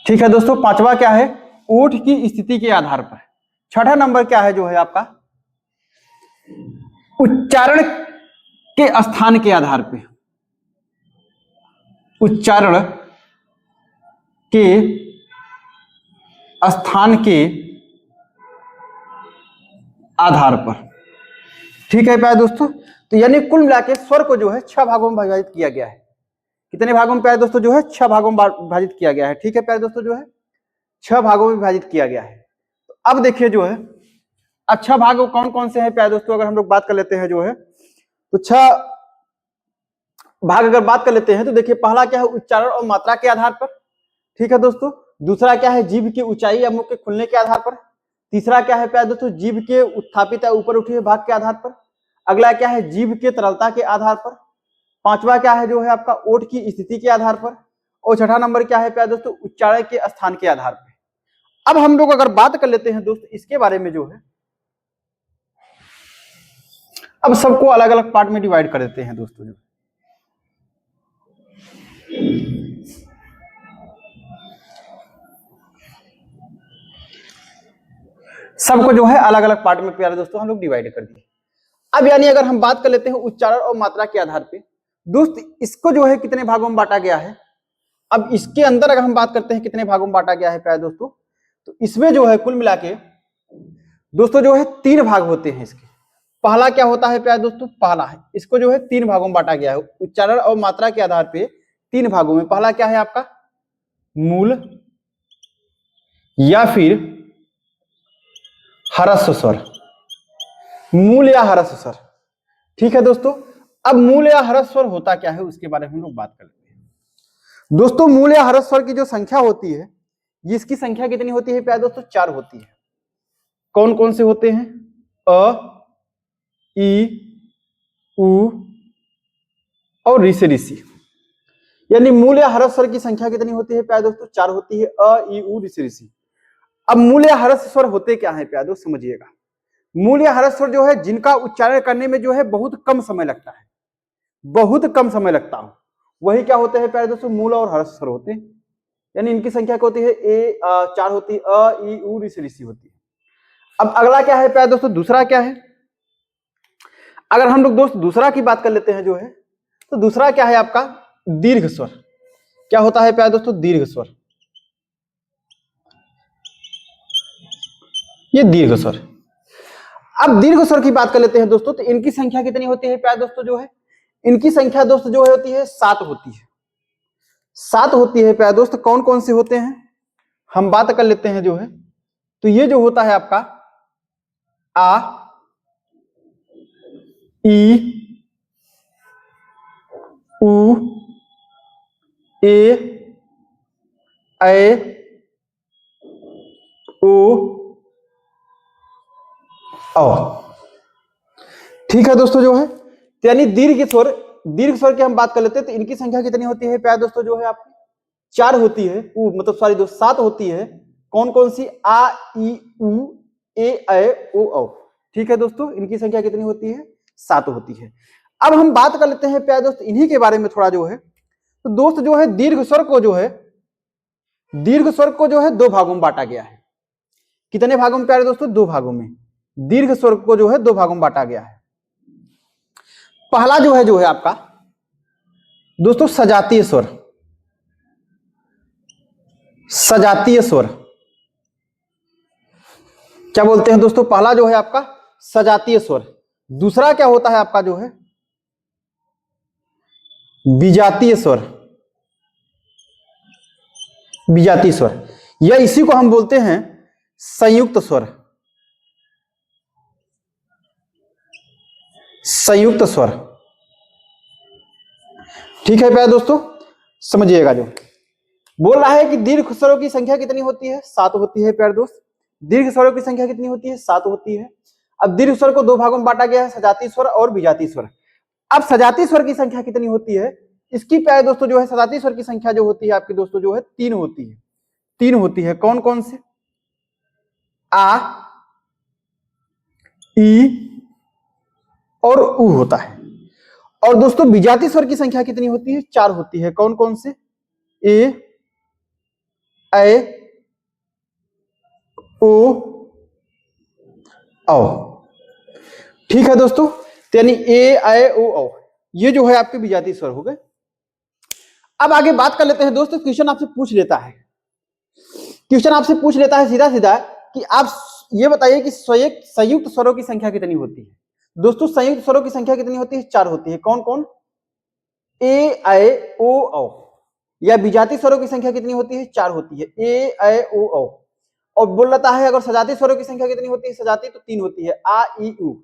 ठीक है दोस्तों। पांचवा क्या है ओठ की स्थिति के आधार पर। छठा नंबर क्या है जो है आपका उच्चारण के स्थान के आधार पे, उच्चारण के स्थान के आधार पर। ठीक है प्यारे दोस्तों, तो यानी कुल मिला के स्वर को जो है 6 भागों में विभाजित किया गया है। कितने भागों में प्यारे दोस्तों जो है 6 भागों में विभाजित किया गया है। ठीक है प्यारे दोस्तों जो है 6 भागों में विभाजित किया गया है। तो अब देखिए जो है अच्छा भाग कौन कौन से हैं प्यारे दोस्तों, अगर हम लोग बात कर लेते हैं जो है तो 6 भाग अगर बात कर लेते हैं तो देखिए पहला क्या है उच्चारण और मात्रा के आधार पर। ठीक है दोस्तों। दूसरा क्या है जीभ की ऊंचाई या मुख के खुलने के आधार पर। तीसरा क्या है प्यारे दोस्तों जीभ के उत्थापित या ऊपर उठे हुए भाग के आधार पर। अगला क्या है जीभ के तरलता के आधार पर। पांचवा क्या है जो है आपका ओठ की स्थिति के आधार पर। और छठा नंबर क्या है प्यारे दोस्तों उच्चारण के स्थान के आधार पर। अब हम लोग अगर बात कर लेते हैं दोस्त इसके बारे में जो है, अब सबको अलग अलग पार्ट में डिवाइड कर देते हैं दोस्तों जो सबको जो है अलग अलग पार्ट में प्यारे दोस्तों हम लोग डिवाइड कर दिए। अब यानी अगर हम बात कर लेते हैं उच्चारण और मात्रा के आधार पे दोस्त इसको जो है कितने भागों में बांटा गया है। अब इसके अंदर अगर हम बात करते हैं कितने भागों में बांटा गया है प्यारे दोस्तों, तो इसमें जो है कुल मिला के दोस्तों जो है 3 भाग होते हैं इसके। पहला क्या होता है प्यारे दोस्तों, पहला है इसको जो है 3 भागों में बांटा गया है उच्चारण और मात्रा के आधार पे 3 भागों में। पहला क्या है आपका मूल या फिर ह्रस्व स्वर, मूल या ह्रस्व स्वर। ठीक है दोस्तों। अब मूल या हरस स्वर होता क्या है उसके बारे में हम लोग बात कर लेते हैं। दोस्तों मूल या हरस स्वर की जो संख्या होती है, इसकी संख्या कितनी होती है प्यारे दोस्तों? 4 होती है। कौन कौन से होते हैं? अ, ई, उ और ऋ से ऋषि। यानी मूल या हरस स्वर की संख्या कितनी होती है प्यारे दोस्तों? 4 होती है। अ, ई, उ, ऋ से ऋषि। अब मूल या हरस स्वर होते क्या है प्यारे दोस्त? समझिएगा। मूल या हरस स्वर जो है जिनका उच्चारण करने में जो है बहुत कम समय लगता है, बहुत कम समय लगता हो, वही क्या होते हैं प्यारे दोस्तों? मूल और हरस स्वर होते हैं। यानी इनकी संख्या क्या होती है? 4 होती है। अ, ई, उ, ऋ से ऋषि होती है। अब अगला क्या है प्यारे दोस्तों? दूसरा क्या है? अगर हम लोग दोस्त दूसरा की बात कर लेते हैं जो है, तो दूसरा क्या है आपका? दीर्घ स्वर। क्या होता है प्यारे दोस्तों? दीर्घ स्वर। ये दीर्घ स्वर। अब दीर्घ स्वर की बात कर लेते हैं दोस्तों, तो इनकी संख्या कितनी होती है प्यारे दोस्तों? जो है इनकी संख्या दोस्त जो है होती है 7 होती है। 7 होती है प्यारे दोस्त। कौन कौन से होते हैं हम बात कर लेते हैं जो है, तो ये जो होता है आपका आ, ई, उ, ए, ओ, ठीक है दोस्तों जो है, यानी दीर्घ स्वर की हम बात कर लेते हैं, तो इनकी संख्या कितनी होती है प्यारे दोस्तों? जो है आपकी 4 होती है। मतलब सॉरी दोस्त 7 होती है। कौन कौन सी? आ, ई, उ, ए, ओ। ठीक है दोस्तों, इनकी संख्या कितनी होती है? 7 होती है। अब हम बात कर लेते हैं प्यारे दोस्त इन्हीं के बारे में थोड़ा जो है, तो दोस्त जो है दीर्घ स्वर को जो है 2 भागों में बांटा गया है। कितने भागों में प्यारे दोस्तों? 2 भागों में। दीर्घ स्वर को जो है 2 भागों में बांटा गया है। पहला जो है आपका दोस्तों सजातीय स्वर। सजातीय स्वर क्या बोलते हैं दोस्तों? पहला जो है आपका सजातीय स्वर। दूसरा क्या होता है आपका जो है? विजातीय स्वर। विजातीय स्वर, या इसी को हम बोलते हैं संयुक्त स्वर। संयुक्त स्वर। ठीक है प्यारे दोस्तों, समझिएगा। जो बोल रहा है कि दीर्घ स्वरों की संख्या कितनी होती है? 7 होती है प्यारे दोस्त। दीर्घ स्वरों की संख्या कितनी होती है? 7 होती है। अब दीर्घ स्वर को 2 भागों में बांटा गया है, सजातीय स्वर और विजातीय स्वर। अब सजातीय स्वर की संख्या कितनी होती है? इसकी प्यारे दोस्तों जो है सजातीय स्वर की संख्या जो होती है आपकी दोस्तों जो है 3 होती है। 3 होती है। कौन कौन से? आ, ई और उ होता है। और दोस्तों विजातीय स्वर की संख्या कितनी होती है? 4 होती है। कौन कौन से? ए, ओ, औ। ठीक है दोस्तों, यानी ए, ओ, ये जो है आपके विजातीय स्वर हो गए। अब आगे बात कर लेते हैं दोस्तों। क्वेश्चन आपसे पूछ लेता है सीधा सीधा कि आप ये बताइए कि संयुक्त स्वरों की संख्या कितनी होती है? दोस्तों संयुक्त स्वरों की संख्या कितनी होती है? 4 होती है। कौन कौन? ए, ओ, औ। या विजातीय स्वरों की संख्या कितनी होती है? 4 होती है। ए, ओ, औ। और बोल रहा है अगर सजातीय स्वरों की संख्या कितनी होती है? सजातीय तो 3 होती है। आ, ई, उ।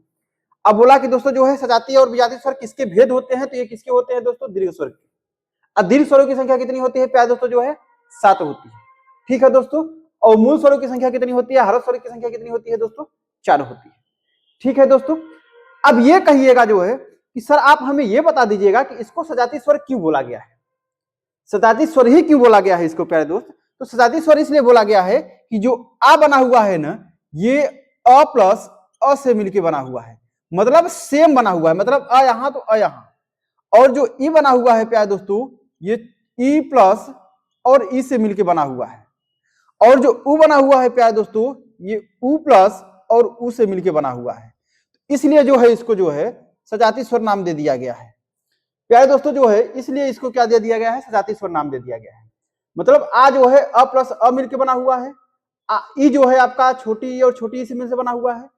अब बोला कि दोस्तों जो है सजातीय और विजातीय स्वर किसके भेद होते हैं? तो ये किसके होते हैं दोस्तों? दीर्घ स्वर के। अब दीर्घ स्वरों की संख्या कितनी होती है प्यारे दोस्तों? जो है 7 होती है। ठीक है दोस्तों, और मूल स्वरों की संख्या कितनी होती है? हरस स्वर की संख्या कितनी होती है दोस्तों? 4 होती है। ठीक है दोस्तों, अब ये कहिएगा जो है कि सर आप हमें ये बता दीजिएगा कि इसको सजातीय स्वर क्यों बोला गया है? सजातीय स्वर ही क्यों बोला गया है इसको प्यारे दोस्त? तो सजातीय स्वर इसलिए बोला गया है कि जो आ बना हुआ है ना, ये अ प्लस अ से मिलकर बना हुआ है, मतलब सेम बना हुआ है, मतलब अ यहां तो अ यहां। और जो ई बना हुआ है प्यारे दोस्तों, ये ई प्लस और ई से मिलकर बना हुआ है। और जो उ बना हुआ है प्यारे दोस्तों, ये उ प्लस और उ से मिलकर बना हुआ है। इसलिए जो है इसको जो है सजातीय स्वर नाम दे दिया गया है प्यारे दोस्तों। जो है इसलिए इसको क्या दे दिया गया है? सजातीय स्वर नाम दे दिया गया है। मतलब आ जो है अ प्लस अ मिलकर बना हुआ है। ई जो है आपका छोटी ई और छोटी ई से मिलकर बना हुआ है।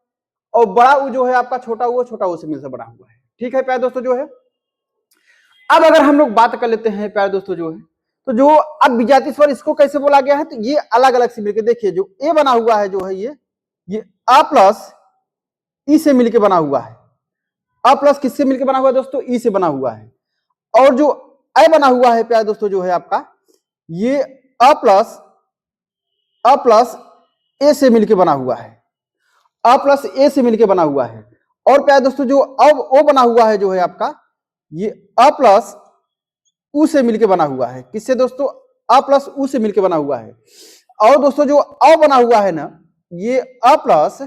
और बड़ा उ जो है आपका छोटा उ और छोटा उ से मिलकर बना हुआ है। ठीक है प्यारे दोस्तों जो है। अब अगर हम लोग बात कर लेते हैं प्यारे दोस्तों जो है, तो जो अब विजातीय स्वर इसको कैसे बोला गया है? तो ये अलग अलग से मिलकर देखिए, जो ए बना हुआ है जो है ये अ प्लस ई से मिलकर बना हुआ है। अ प्लस किससे मिलकर बना हुआ है दोस्तों, ई से बना हुआ है। और जो ए बना हुआ है प्यारे दोस्तों जो है आपका, ये अ प्लस ए से मिलकर बना हुआ है, अ प्लस ए से मिलकर बना हुआ है। और प्यारे दोस्तों जो अब ओ बना हुआ है जो है आपका, ये अ प्लस उ से मिलकर बना हुआ है। किससे दोस्तों, अ प्लस उ से मिलकर बना हुआ है। और दोस्तों जो अ बना हुआ है ना, ये अ प्लस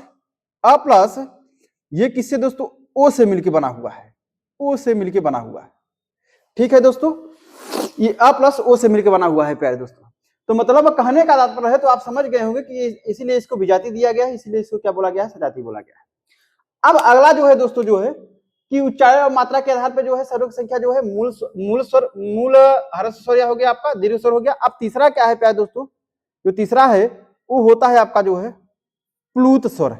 ये किससे दोस्तों, ओ से मिलकर बना हुआ है, ओ से मिलकर बना हुआ है। ठीक है दोस्तों, ये अ प्लस ओ से मिलकर बना हुआ है प्यारे दोस्तों। तो मतलब कहने का तात्पर्य है, तो आप समझ गए होंगे कि इसीलिए इसको विजाति दिया गया है, इसीलिए इसको क्या बोला गया है, सजाति बोला गया है। अब अगला जो है दोस्तों जो है कि उच्चारण और मात्रा के आधार पर जो है स्वरों की संख्या जो है मूल ह्रस्व स्वर हो गया आपका, दीर्घ स्वर हो गया। अब तीसरा क्या है प्यारे दोस्तों, जो तीसरा है वो होता है आपका जो है प्लूत स्वर।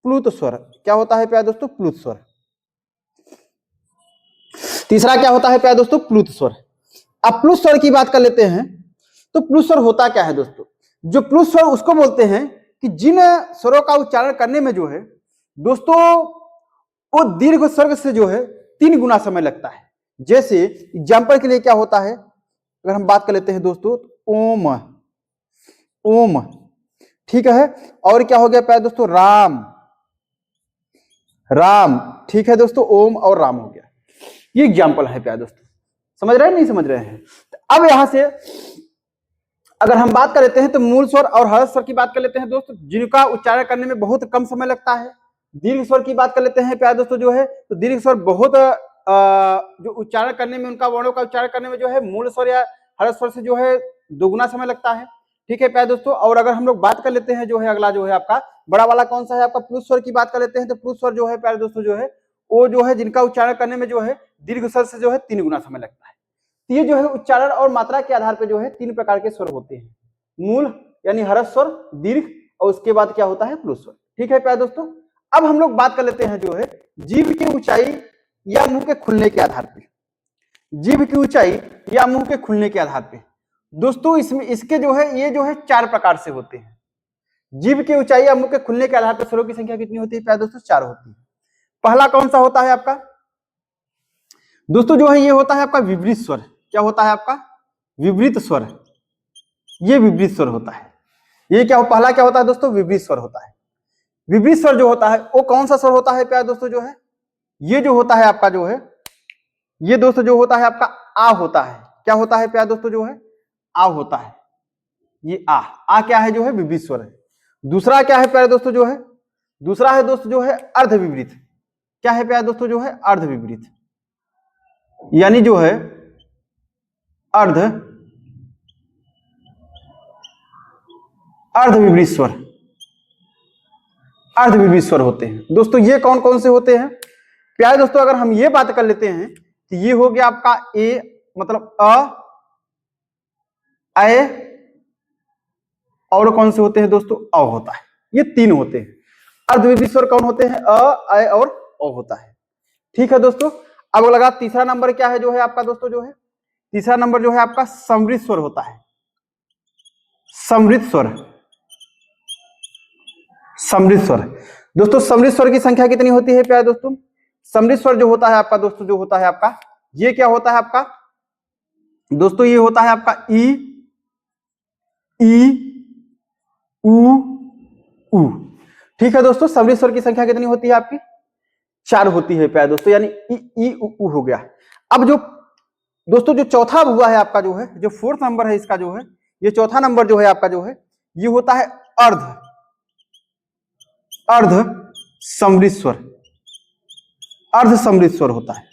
प्लूत स्वर क्या होता है प्यारे दोस्तों, प्लूत स्वर। तीसरा क्या होता है प्यारे दोस्तों, प्लूत स्वर। अब प्लुत स्वर की बात कर लेते हैं, तो प्लुत स्वर होता क्या है दोस्तों, जो प्लुत स्वर उसको बोलते हैं कि जिन स्वरों का उच्चारण करने में जो है दोस्तों वो दीर्घ स्वर से जो है 3 गुना समय लगता है। जैसे एग्जाम्पल के लिए क्या होता है, अगर हम बात कर लेते हैं दोस्तों, ओम, ओम, ठीक है। और क्या हो गया प्यारे दोस्तों, राम, राम, ठीक है दोस्तों, ओम और राम हो गया। ये एग्जाम्पल है प्यारे दोस्तों, समझ रहे हैं नहीं समझ रहे हैं। अब यहां से अगर हम बात कर लेते हैं तो मूल स्वर और ह्रस्व स्वर की बात कर लेते हैं दोस्तों, जिनका उच्चारण करने में बहुत कम समय लगता है। दीर्घ स्वर की बात कर लेते हैं प्यारे दोस्तों जो है, तो दीर्घ स्वर बहुत जो उच्चारण करने में, उनका वर्णों का उच्चारण करने में जो है मूल स्वर या ह्रस्व स्वर से जो है 2 गुना समय लगता है। ठीक है प्यारे दोस्तों। और अगर हम लोग बात कर लेते हैं जो है अगला जो है आपका बड़ा वाला कौन सा है आपका, प्लुत स्वर की बात कर लेते हैं, तो प्लुत स्वर जो है प्यारे दोस्तों जो है वो जो है जिनका उच्चारण करने में जो है दीर्घ स्वर से जो है 3 गुना समय लगता है। तो ये जो है उच्चारण और मात्रा के आधार पर जो है 3 प्रकार के स्वर होते हैं, मूल यानी ह्रस्व स्वर, दीर्घ, और उसके बाद क्या होता है प्लुत स्वर। ठीक है प्यारे दोस्तों। अब हम लोग बात कर लेते हैं जो है जीभ की ऊंचाई या मुंह के खुलने के आधार पर, जीभ की ऊंचाई या मुंह के खुलने के आधार पर दोस्तों इसमें इसके जो है ये जो है 4 प्रकार से होते हैं। जीभ की ऊंचाई या मुंह के खुलने के आधार पर स्वरों की संख्या कितनी होती है प्यारे दोस्तों, 4 होती है। पहला कौन सा होता है आपका दोस्तों, जो है ये होता है आपका विपरीत स्वर। क्या होता है आपका, विपरीत स्वर। ये विपरीत स्वर होता है। ये क्या पहला क्या होता है दोस्तों, विपरीत स्वर होता है। विपरीत स्वर जो होता है वो कौन सा स्वर होता है प्यारे दोस्तों, जो है ये जो होता है आपका जो है ये दोस्तों जो होता है आपका आ होता है। क्या होता है प्यारे दोस्तों, जो है आ होता है। ये आ क्या है, जो है विपरीत स्वर है। दूसरा क्या है प्यारे दोस्तों, जो है दूसरा है दोस्तों जो है अर्ध विपरीत। क्या है प्यारे दोस्तों, जो है अर्ध विपरीत, यानी जो है अर्ध विपरीत स्वर, अर्ध विपरीत स्वर होते हैं दोस्तों। ये कौन कौन से होते हैं प्यारे दोस्तों, अगर हम ये बात कर लेते हैं तो ये हो गया आपका ए मतलब अ, ए, और कौन से होते हैं दोस्तों, अ होता है। ये 3 होते हैं। अर्ध विपरीत स्वर कौन होते हैं, अ, ए और ओ होता है। ठीक है दोस्तों। अब लगा तीसरा नंबर क्या है जो है आपका दोस्तों, जो है तीसरा नंबर जो है आपका समृद्ध स्वर होता है। समृद्ध स्वर, समृद्ध स्वर दोस्तों, समृद्ध स्वर की संख्या कितनी होती है प्यारे दोस्तों, समृद्ध स्वर जो होता है आपका दोस्तों, जो होता है आपका ये क्या होता है आपका दोस्तों, ये होता है आपका ई, उ। ठीक है दोस्तों। समृद्ध स्वर की संख्या कितनी होती है आपकी, 4 होती है प्यारे दोस्तों, यानी ई उ हो गया। अब जो दोस्तों जो चौथा हुआ है आपका जो है, जो 4th नंबर है इसका जो है, ये चौथा नंबर जो है आपका जो है ये होता है अर्ध समृद्ध स्वर। अर्ध समृद्ध स्वर होता है,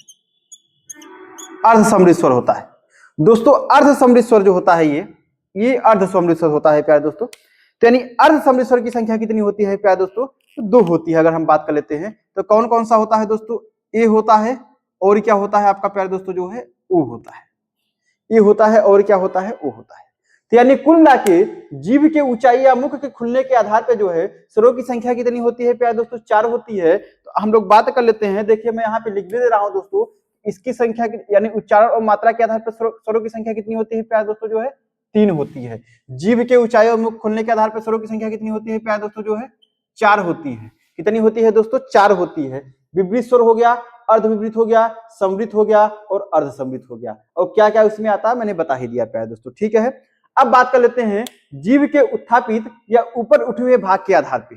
अर्ध समृद्ध स्वर होता है दोस्तों। अर्ध समृद्ध स्वर जो होता है ये अर्ध समृद्ध स्वर होता है प्यारे दोस्तों। तो यानी अर्ध समृद्ध स्वर की संख्या कितनी होती है प्यारे दोस्तों, तो 2 होती है। अगर हम बात कर लेते हैं तो कौन कौन सा होता है दोस्तों, ए होता है, और क्या होता है आपका प्यारे दोस्तों, जो है ओ होता है। ये होता है और क्या होता है, ओ होता है। तो यानी कुल मिला के जीभ के ऊंचाई या मुख के खुलने के आधार पर जो है स्वरों की संख्या कितनी होती है प्यारे दोस्तों, 4 होती है। तो हम लोग बात कर लेते हैं, देखिए मैं यहाँ पे लिख भी दे रहा हूं दोस्तों, इसकी संख्या यानी उच्चारण और मात्रा के आधार पर स्वरों की संख्या कितनी होती है प्यारे दोस्तों, जो है 3 होती है। जीभ के ऊंचाई और मुख खुलने के आधार पर स्वरों की संख्या कितनी होती है प्यारे दोस्तों, जो है 4 होती है। कितनी होती है दोस्तों, 4 होती है। विपरीत स्वर हो गया, अर्ध विपरीत हो गया, समृत हो गया और अर्ध समृत हो गया। और क्या क्या उसमें आता है मैंने बता ही दिया प्यारे दोस्तों, ठीक है। अब बात कर लेते हैं जीव के उत्थापित या ऊपर उठे हुए भाग के आधार पे।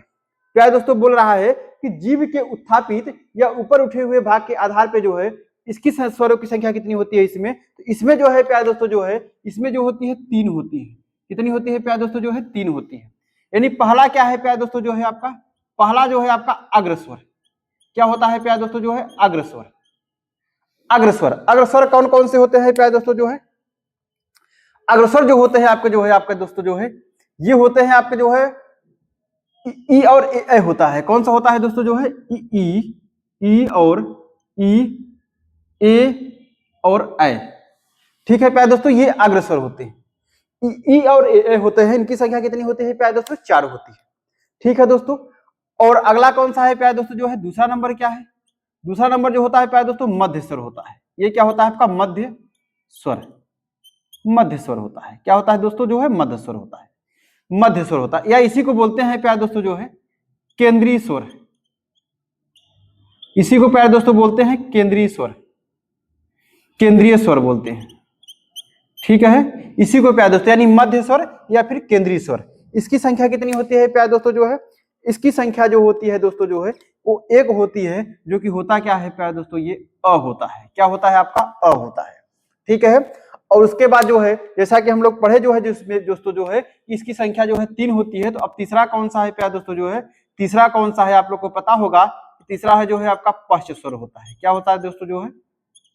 प्यारे दोस्तों बोल रहा है कि जीव के उत्थापित या ऊपर उठे हुए भाग के आधार पे जो है इसकी स्वरों की संख्या कितनी होती है इसमें, तो इसमें जो है प्यारे दोस्तों जो है इसमें जो होती है 3 होती है। कितनी होती है प्यारे दोस्तों जो है 3 होती है। यानी पहला क्या है प्यारे दोस्तों जो है आपका, पहला जो है आपका अग्रस्वर। क्या होता है प्यारे दोस्तों जो है अग्रस्वर। अग्रस्वर, अग्रस्वर कौन कौन से होते हैं प्यारे दोस्तों जो है, अग्रस्वर जो होते हैं आपके जो है आपके दोस्तों जो है ये होते हैं आपके जो है ई और ए होता है। कौन सा होता है दोस्तों जो है ई और ई, ए और ए, ठीक है प्यारे दोस्तों, ये अग्रस्वर होते हैं। ई और ए होते हैं, इनकी संख्या कितनी होती है प्यारे दोस्तों 4 होती है, ठीक है दोस्तों। और अगला कौन सा है प्यारे दोस्तों जो है, दूसरा नंबर क्या है, दूसरा नंबर जो होता है प्यारे दोस्तों मध्य स्वर होता है। ये क्या होता है आपका मध्य स्वर, मध्य स्वर होता है। क्या होता है दोस्तों जो है मध्य स्वर होता है, मध्य स्वर होता है, या इसी को बोलते हैं प्यारे दोस्तों जो है केंद्रीय स्वर। इसी को प्यारे दोस्तों बोलते हैं केंद्रीय स्वर, केंद्रीय स्वर बोलते हैं, ठीक है। इसी को प्यारे दोस्तों यानी मध्य स्वर या फिर केंद्रीय स्वर। इसकी संख्या कितनी होती है प्यारे दोस्तों जो है, इसकी संख्या जो होती है दोस्तों जो है वो 1 होती है, जो कि होता क्या है प्यारे दोस्तों ये अ होता है। क्या होता है आपका अ होता है, ठीक है। और उसके बाद जो है जैसा कि हम लोग पढ़े जो है जिसमें दोस्तों जो है इसकी संख्या जो है 3 होती है। तो अब तीसरा कौन सा है प्यारे दोस्तों जो है, तीसरा कौन सा है आप लोग को पता होगा, तीसरा है जो है आपका पश्च स्वर होता है। क्या होता है दोस्तों जो है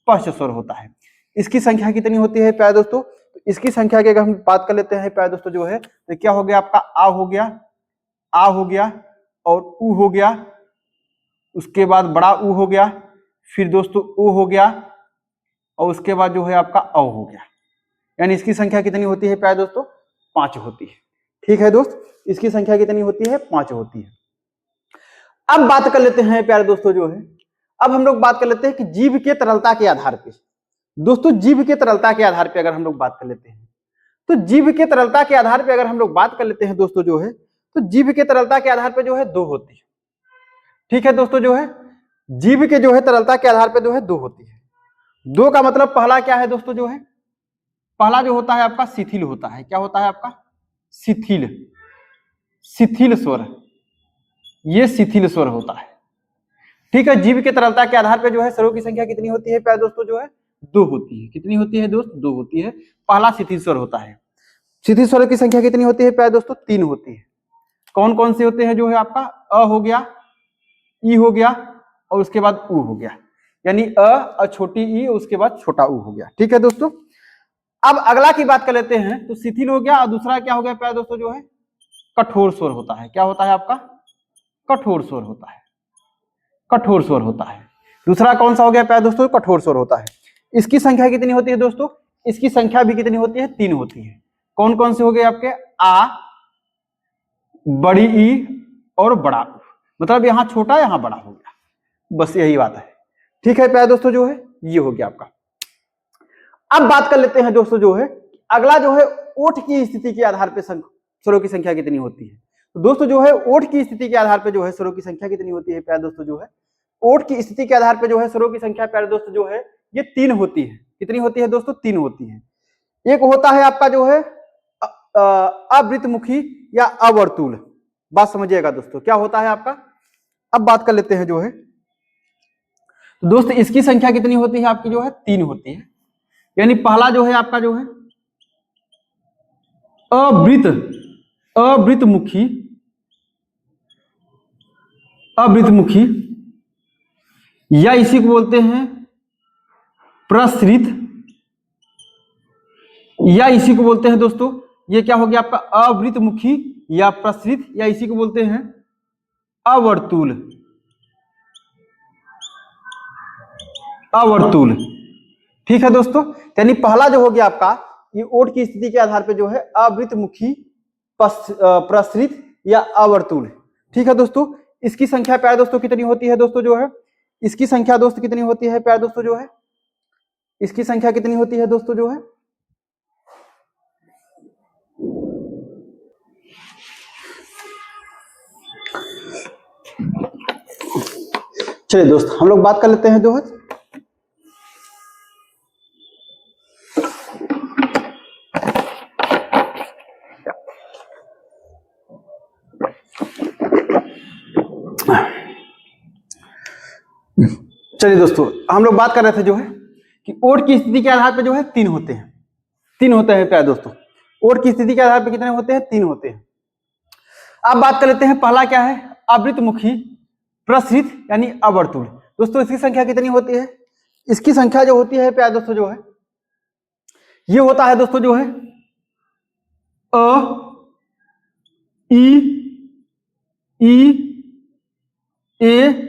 पश्च स्वर होता है। इसकी संख्या कितनी होती है प्यारे दोस्तों, इसकी संख्या की अगर हम बात कर लेते हैं प्यारे दोस्तों जो है तो क्या हो गया आपका आ हो गया, आ हो गया और उ हो गया, उसके बाद बड़ा उ हो गया, फिर दोस्तों उ हो गया और उसके बाद जो है आपका अ हो गया। यानी इसकी संख्या कितनी होती है प्यारे दोस्तों 5 होती है, ठीक है दोस्त। इसकी संख्या कितनी होती है 5 होती है। अब बात कर लेते हैं प्यारे दोस्तों जो है, अब हम लोग बात कर लेते हैं कि जीव के तरलता के आधार पे। दोस्तों जीव के तरलता के आधार पे अगर हम लोग बात कर लेते हैं तो जीव के तरलता के आधार पे अगर हम लोग बात कर लेते हैं दोस्तों जो है तो जीव के तरलता के आधार पे जो है 2 होती है, ठीक है दोस्तों जो है जीव के जो है तरलता के आधार पे जो है 2 होती है। 2 का मतलब पहला क्या है दोस्तों जो है, पहला जो होता है आपका शिथिल होता है। क्या होता है आपका शिथिल, शिथिल स्वर, ये शिथिल स्वर होता है, ठीक है। जीव के तरलता के आधार पे जो है स्वरों की संख्या कितनी होती है प्यारे दोस्तों जो है 2 होती है। कितनी होती है दोस्त 2 होती है। पहला शिथिल स्वर होता है। शिथिल स्वरों की संख्या कितनी होती है प्यारे दोस्तों 3 होती है। कौन कौन से होते हैं जो है आपका अ हो गया, ई हो गया और उसके बाद उ हो गया। यानी अ छोटी ई उसके बाद छोटा उ हो गया, ठीक है दोस्तों। अब अगला की बात कर लेते हैं तो शिथिल हो गया और दूसरा क्या हो गया प्यारे दोस्तों जो है कठोर स्वर होता है। क्या होता है आपका कठोर स्वर होता है, कठोर स्वर होता है। दूसरा कौन सा हो गया प्यारे दोस्तों कठोर स्वर होता है। इसकी संख्या कितनी होती है दोस्तों, इसकी संख्या भी कितनी होती है 3 होती है। कौन कौन से हो गए आपके आ, बड़ी ई और बड़ा उ, मतलब यहां छोटा यहां बड़ा हो गया, बस यही बात है, ठीक है प्यारे दोस्तों जो है ये हो गया आपका। अब बात कर लेते हैं दोस्तों जो है अगला जो है ओठ की स्थिति के आधार पे स्वरों की संख्या कितनी होती है। तो दोस्तों जो है ओठ की स्थिति के आधार पे जो है स्वरों की संख्या कितनी होती है प्यारे दोस्तों जो है ओठ की स्थिति के आधार पे जो है स्वरों की संख्या प्यारे दोस्तों जो है ये 3 होती है। कितनी होती है दोस्तों 3 होती है। एक होता है आपका जो है अवृतमुखी या अवर्तुल। बात समझिएगा दोस्तों क्या होता है आपका। अब बात कर लेते हैं जो है तो दोस्त इसकी संख्या कितनी होती है आपकी जो है 3 होती है। यानी पहला जो है आपका जो है अवृतमुखी, अवृतमुखी या इसी को बोलते हैं प्रसृत, या इसी को बोलते हैं दोस्तों ये क्या हो गया आपका अवृतमुखी या प्रसृत, या इसी को बोलते हैं अवर्तुल, अवर्तुल, ठीक है दोस्तों। यानी पहला जो हो गया आपका ये ओठ की स्थिति के आधार पे जो है अवृतमुखी, प्रसृत या अवर्तुल, ठीक है दोस्तों। इसकी संख्या प्यारे दोस्तों कितनी होती है दोस्तों जो है इसकी संख्या दोस्त कितनी होती है प्यारे दोस्तों जो है इसकी संख्या कितनी होती है दोस्तों जो है चलिए दोस्त हम लोग बात कर लेते हैं जो है चलिए दोस्तों हम लोग बात कर रहे थे जो है कि ओड की स्थिति के आधार पर जो है तीन होते हैं प्यारे दोस्तों। ओड की स्थिति के आधार पर कितने होते हैं? तीन होते हैं। अब बात कर लेते हैं पहला क्या है? आवृतमुखी प्रसरित यानी अवर्तुल। दोस्तों इसकी संख्या कितनी होती है? इसकी संख्या जो होती है प्यारे दोस्तों जो है ये होता है दोस्तों जो है अ ई ए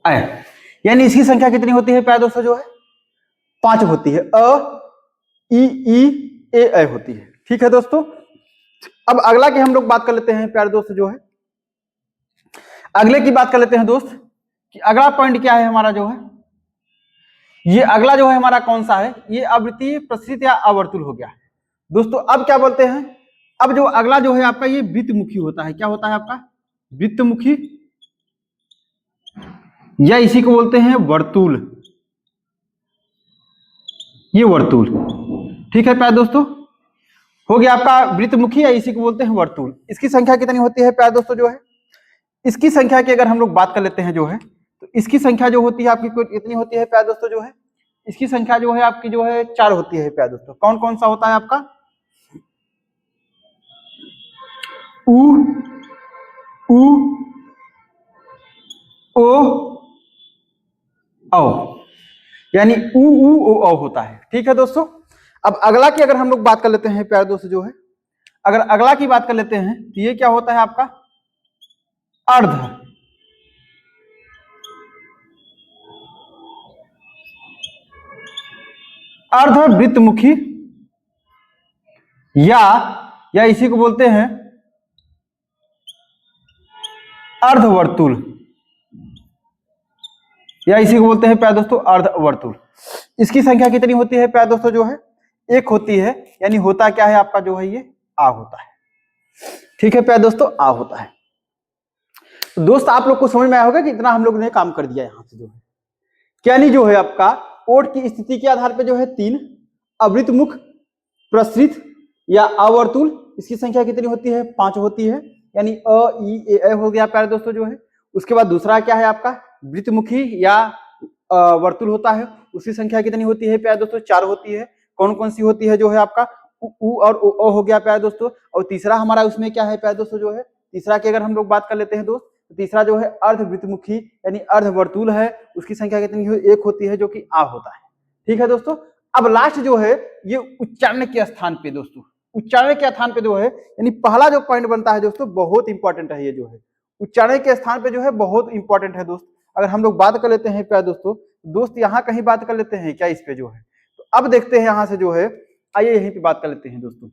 आई, यानी इसकी संख्या कितनी होती है प्यारे दोस्तों जो है? 5 होती है। अ ई ए होती है। ठीक है दोस्तों। अब अगला की हम लोग बात कर लेते हैं प्यारे दोस्त जो है, अगले की बात कर लेते हैं दोस्त कि अगला पॉइंट क्या है हमारा जो है, ये अगला जो है हमारा कौन सा है? ये आवृत्ति प्रसरित या अवर्तुल हो गया दोस्तों। अब क्या बोलते हैं? अब जो अगला जो है आपका ये वृत्तमुखी होता है। क्या होता है आपका? वृत्तमुखी, या इसी को बोलते हैं वर्तुल। ये वर्तुल। ठीक है प्यारे दोस्तों, हो गया आपका वृत्तमुखी या इसी को बोलते हैं वर्तुल। इसकी संख्या कितनी होती है प्यारे दोस्तों जो है? इसकी संख्या की अगर हम लोग बात कर लेते हैं जो है तो इसकी संख्या जो होती है आपकी कितनी होती है प्यारे दोस्तों जो है? इसकी संख्या जो है आपकी जो है 4 होती है प्यारे दोस्तों। कौन कौन सा होता है आपका? उ ओ औ, यानी ओ होता है। ठीक है दोस्तों। अब अगला की अगर हम लोग बात कर लेते हैं प्यारे दोस्तों जो है, अगर अगला की बात कर लेते हैं तो ये क्या होता है आपका? अर्ध। अर्धवृत्तमुखी या इसी को बोलते हैं अर्धवर्तुल, या इसी को बोलते हैं प्यारे दोस्तों अर्धवर्तुल। इसकी संख्या कितनी होती है प्यारे दोस्तों जो है? 1 होती है। यानी होता क्या है आपका जो है ये आ होता है। ठीक है प्यारे दोस्तों, आ होता है। तो दोस्त आप लोग को समझ में आया होगा कि इतना हम लोग ने काम कर दिया यहां से जो है, यानी जो है आपका ओड की स्थिति के आधार पर जो है 3, आवृतमुख प्रसरित या अवर्तुल, इसकी संख्या कितनी होती है? 5 होती है। यानी अ ई ए हो गया प्यारे दोस्तों जो है। उसके बाद दूसरा क्या है आपका? वृत्तमुखी या वर्तुल होता है, उसकी संख्या कितनी होती है प्यारे दोस्तों? 4 होती है। कौन कौन सी होती है जो है आपका? उ और ओ हो गया प्यारे दोस्तों। और तीसरा हमारा उसमें क्या है प्यारे दोस्तों जो है? तीसरा की अगर हम लोग बात कर लेते हैं दोस्त, तो तीसरा जो है अर्धवृत्तमुखी यानी अर्धवर्तुल है, उसकी संख्या कितनी है? 1 होती है, जो कि आ होता है। ठीक है दोस्तों। अब लास्ट जो है ये उच्चारण के स्थान पे दोस्तों, उच्चारण के स्थान पे जो है यानी पहला जो पॉइंट बनता है दोस्तों बहुत इंपॉर्टेंट है। ये जो है उच्चारण के स्थान पे जो है बहुत इंपॉर्टेंट है दोस्त। अगर हम लोग बात कर लेते हैं प्यारे दोस्त यहाँ कहीं बात कर लेते हैं क्या इस पे जो है? तो अब देखते हैं यहां से जो है, आइए यहीं पे बात कर लेते हैं दोस्तों।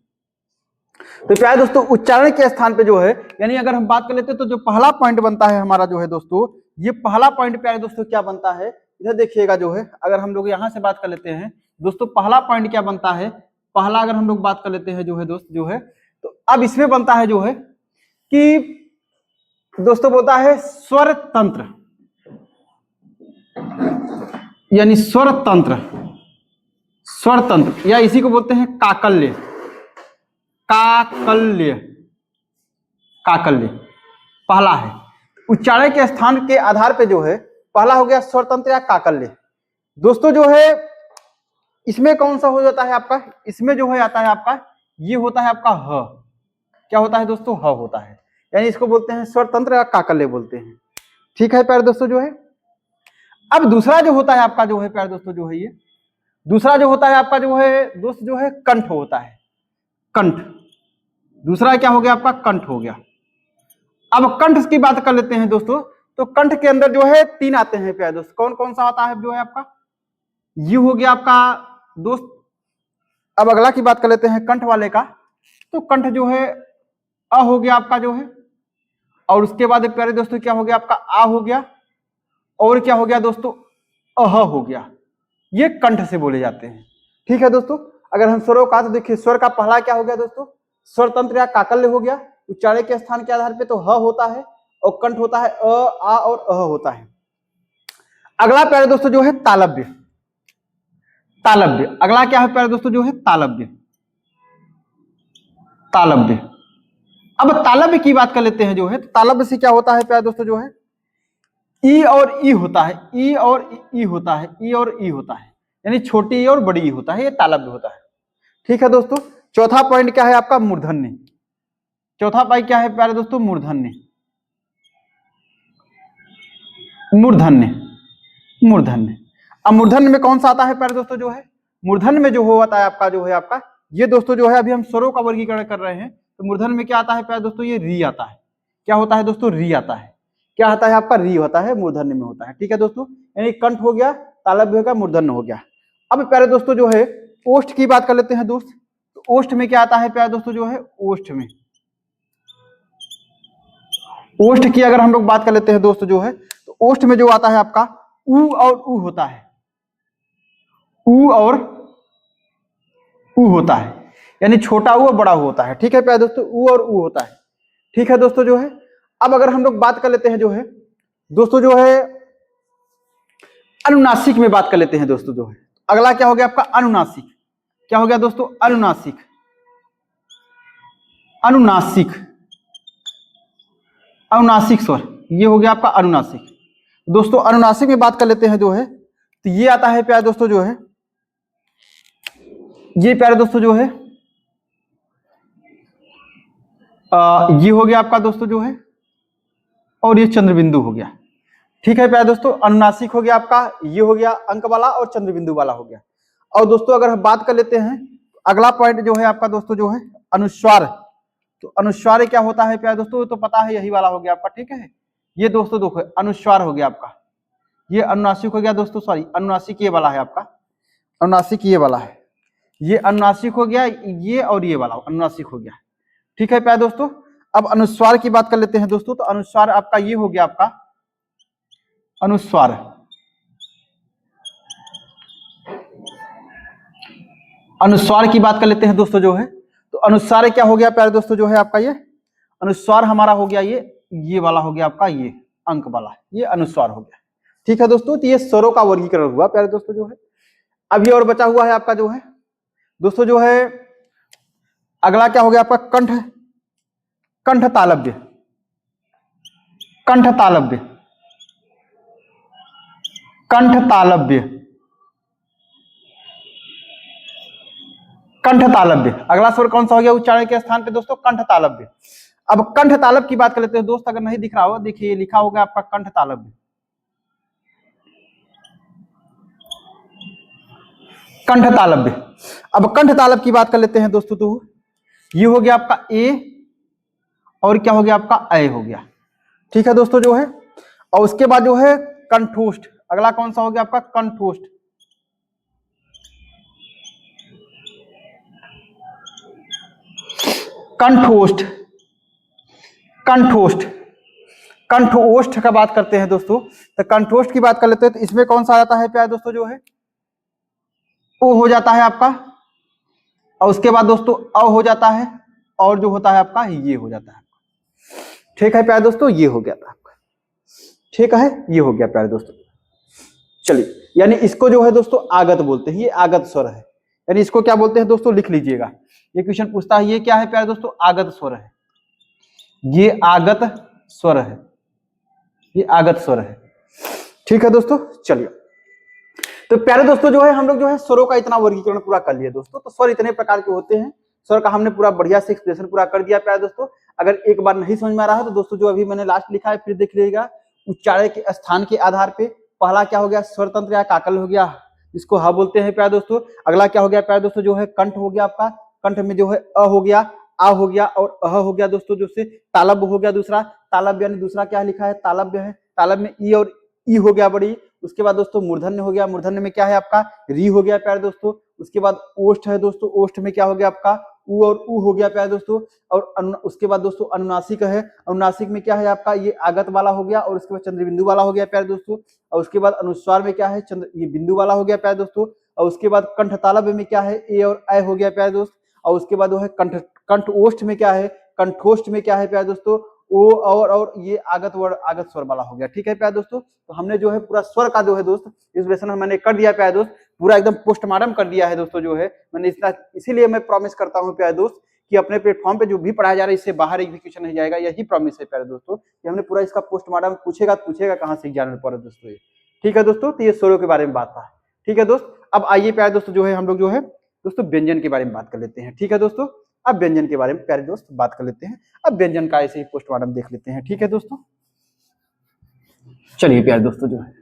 तो प्यारे दोस्तों उच्चारण के स्थान पे जो है यानी अगर हम बात कर लेते हैं तो जो पहला पॉइंट बनता है हमारा जो है दोस्तों, ये पहला पॉइंट प्यारे दोस्तों क्या बनता है? इधर देखिएगा जो है, अगर हम लोग यहाँ से बात कर लेते हैं दोस्तों, पहला पॉइंट क्या बनता है? पहला अगर हम लोग बात कर लेते हैं जो है दोस्त जो है, तो अब इसमें बनता है जो है कि दोस्तों बोलता है स्वर तंत्र, यानी स्वर तंत्र, स्वर तंत्र, या इसी को बोलते हैं काकल्य। काकल्य, काकल्य पहला है। उच्चारण के स्थान के आधार पे जो है पहला हो गया स्वर तंत्र या काकल्य। दोस्तों जो है इसमें कौन सा हो जाता है आपका? इसमें जो है आता है आपका, ये होता है आपका ह। क्या होता है दोस्तों? ह होता है। यानी इसको बोलते हैं स्वर तंत्र या काकल्य बोलते हैं। ठीक है प्यारे दोस्तों जो है। अब दूसरा जो होता है आपका जो है प्यारे दोस्तों जो है, ये दूसरा जो होता है आपका जो है दोस्त जो है कंठ होता है। कंठ, दूसरा क्या हो गया आपका? कंठ हो गया। अब कंठ की बात कर लेते हैं दोस्तों, तो कंठ के अंदर जो है 3 आते हैं प्यारे दोस्त। कौन कौन सा आता है जो है आपका? ये हो गया आपका दोस्त। अब अगला की बात कर लेते हैं कंठ वाले का, तो कंठ जो है अ हो गया आपका जो है, और उसके बाद प्यारे दोस्तों क्या हो गया आपका? आ हो गया, और क्या हो गया दोस्तों? अह हो गया। ये कंठ से बोले जाते हैं। ठीक है दोस्तों। अगर हम स्वरों का तो देखिए, स्वर का पहला क्या हो गया दोस्तों? स्वर तंत्र या काकल्य हो गया। उच्चारण के स्थान के आधार पे तो ह होता है, और कंठ होता है अ, आ और अह होता है। अगला प्यारे दोस्तों जो है तालव्य। तालव्य अगला क्या है प्यारे दोस्तों जो है तालव्य। तालव्य अब तालव्य की बात कर लेते हैं जो है, तालव्य से क्या होता है प्यारे दोस्तों जो है ई और ई होता है, ई और ई होता है, ई और ई होता है, यानी छोटी ई और बड़ी ई होता है, ये तालव्य होता है। ठीक है दोस्तों। चौथा पॉइंट क्या है आपका मूर्धन्य। चौथा पॉइंट क्या है प्यारे दोस्तों मूर्धन्य। मूर्धन्य मूर्धन्य अब मूर्धन्य में कौन सा आता है प्यारे दोस्तों जो है, मूर्धन्य में जो होता है आपका जो है आपका ये दोस्तों जो है, अभी हम स्वरों का वर्गीकरण कर रहे हैं, तो मूर्धन्य में क्या आता है प्यारे दोस्तों ये री आता है। क्या होता है दोस्तों री आता है। क्या आता है आपका री होता है, मूर्धन्य में होता है। ठीक है दोस्तों, यानी कंठ हो गया, तालव्य हो गया, मूर्धन्य हो गया। अब प्यारे दोस्तों जो है ओष्ठ की बात कर लेते हैं दोस्त। तो ओष्ठ में क्या आता है प्यारे दोस्तों जो है, ओष्ठ में ओष्ठ की अगर हम लोग बात कर लेते हैं दोस्तों जो है, तो ओष्ठ में जो आता है आपका उ और उ होता है, उ और उ होता है, यानी छोटा उ और बड़ा उ होता है। ठीक है प्यारे दोस्तों, उ और उ होता है। ठीक है दोस्तों जो है, अब अगर हम लोग बात कर लेते हैं जो है दोस्तों जो है अनुनासिक में बात कर लेते हैं दोस्तों जो है, अगला क्या हो गया आपका अनुनासिक। क्या हो गया दोस्तों अनुनासिक। अनुनासिक अनुनासिक स्वर ये हो गया आपका अनुनासिक। दोस्तों अनुनासिक में बात कर लेते हैं जो है, तो ये आता है प्यारे दोस्तों जो है, ये प्यारे दोस्तों जो है ये हो गया आपका दोस्तों जो है, और ये चंद्रबिंदु हो गया। ठीक है प्यारे दोस्तों, अनुनासिक हो गया आपका, ये हो गया अंक वाला और चंद्रबिंदु वाला हो गया। और दोस्तों अगर हम बात कर लेते हैं अगला पॉइंट जो है आपका दोस्तों जो है अनुस्वार। तो अनुस्वार क्या होता है प्यारे दोस्तों, तो पता है यही वाला हो गया आपका। ठीक है, ये दोस्तों देखो अनुस्वार हो गया आपका, ये अनुनासिक हो गया दोस्तों, सॉरी अनुनासिक ये वाला है आपका, अनुनासिक ये वाला है, ये अनुनासिक हो गया, ये और ये वाला अनुनासिक हो गया। ठीक है प्यारे दोस्तों, अब अनुस्वार की बात कर लेते हैं दोस्तों। तो अनुस्वार आपका ये हो गया आपका अनुस्वार। अनुस्वार की बात कर लेते हैं दोस्तों जो है, तो अनुस्वार क्या हो गया प्यारे दोस्तों जो है आपका ये अनुस्वार हमारा हो गया, ये वाला हो गया आपका, ये अंक वाला, ये अनुस्वार हो गया। ठीक है दोस्तों, तो ये स्वरों का वर्गीकरण हुआ प्यारे दोस्तों जो है। अभी और बचा हुआ है आपका जो है दोस्तों जो है अगला क्या हो गया आपका कंठ। कंठ तालव्य। कंठ तालव्य। कंठ तालव्य। कंठ तालव्य अगला स्वर कौन सा हो गया उच्चारण के स्थान पे दोस्तों, कंठ तालव्य। अब कंठ तालव्य की बात कर लेते हैं दोस्त, अगर नहीं दिख रहा हो देखिए लिखा होगा आपका कंठ तालव्य। कंठ तालव्य। अब कंठ तालव्य की बात कर लेते हैं दोस्तों, तो ये हो गया आपका ए और क्या हो गया आपका अय हो गया। ठीक है दोस्तों जो है, और उसके बाद जो है कंठोष्ठ, अगला कौन सा हो गया आपका कंठोष्ठ। कंठोष्ठ। कंठोष्ठ। कंठोष्ठ का बात करते हैं दोस्तों, तो कंठोष्ठ की बात कर लेते हैं, तो इसमें कौन सा आता है प्यारे दोस्तों जो है ओ हो जाता है आपका, और उसके बाद दोस्तों अ हो जाता है, और जो होता है आपका ये हो जाता है। ठीक है प्यारे दोस्तों, ये हो गया था आपका। ठीक है, ये हो गया प्यारे दोस्तों। चलिए, यानी इसको जो है दोस्तों आगत बोलते हैं, ये आगत स्वर है, यानी इसको क्या बोलते हैं दोस्तों लिख लीजिएगा, ये क्वेश्चन पूछता है ये क्या है प्यारे दोस्तों, आगत स्वर है, ये आगत स्वर है, ये आगत स्वर है। ठीक है दोस्तों, चलिए तो प्यारे दोस्तों जो है हम लोग जो है स्वरों का इतना वर्गीकरण पूरा कर लिए दोस्तों। तो स्वर इतने प्रकार के होते हैं, स्वर का हमने पूरा बढ़िया से एक्सप्लेनेशन पूरा कर दिया प्यारे दोस्तों। अगर एक बार नहीं समझ में आ रहा है तो दोस्तों जो अभी मैंने लास्ट लिखा है फिर देख लीजिएगा। उच्चारण के स्थान के आधार पे पहला क्या हो गया स्वर तंत्र या काकल हो गया, इसको ह बोलते हैं प्यारे दोस्तों। अगला क्या हो गया प्यारे दोस्तों जो है कंठ हो गया आपका, कंठ में जो है अ हो गया, आ हो गया और अह हो गया दोस्तों, जो से तालव्य हो गया दूसरा, तालव्य यानी दूसरा क्या लिखा है तालव्य है, तालव्य में ई और ई हो गया बड़ी। उसके बाद दोस्तों मूर्धन्य हो गया, मूर्धन्य में क्या है आपका री हो गया प्यारे दोस्तों। उसके बाद ओष्ठ है दोस्तों, ओष्ठ में क्या हो गया आपका उ और उ हो गया प्यारे दोस्तों। और उसके बाद दोस्तों अनुनासिक है, अनुनासिक में क्या है आपका ये आगत वाला हो गया, और उसके बाद चंद्रबिंदु वाला हो गया प्यारे दोस्तों। और उसके बाद अनुस्वार में क्या है चंद्र ये बिंदु वाला हो गया प्यारे दोस्तों। और उसके बाद कंठ तालव्य में क्या है ए और ऐ हो गया प्यारे दोस्त। और उसके बाद वो है कंठ कंठ ओष्ठ में क्या है, कंठोष्ठ में क्या है प्यारे दोस्तों ओ और ये आगत स्वर वाला हो गया। ठीक है प्यारे दोस्तों, तो हमने जो है पूरा स्वर का जो है दोस्त इस लेसन में मैंने कर दिया प्यारे दोस्त, पूरा एकदम पोस्टमार्टम कर दिया है दोस्तों जो है मैंने। इसीलिए मैं प्रॉमिस करता हूँ प्यारे दोस्त कि अपने प्लेटफॉर्म पे जो भी पढ़ाया जा रहा है इससे बाहर एक भी क्वेश्चन नहीं जाएगा। यही प्रॉमिस है प्यारे दोस्तों कि हमने पूरा इसका पोस्टमार्टम पूछेगा कहाँ से एग्जाम में पढ़े दोस्तों ये। ठीक है दोस्तों, तो ये स्वरों के बारे में बात था। ठीक है दोस्त, अब आइए प्यारे दोस्तों जो है हम लोग जो है दोस्तों व्यंजन के बारे में बात कर लेते हैं। ठीक है दोस्तों, अब व्यंजन के बारे में प्यारे दोस्त बात कर लेते हैं। अब व्यंजन का ऐसे ही पोस्टमार्टम देख लेते हैं। ठीक है दोस्तों, चलिए प्यारे दोस्तों जो है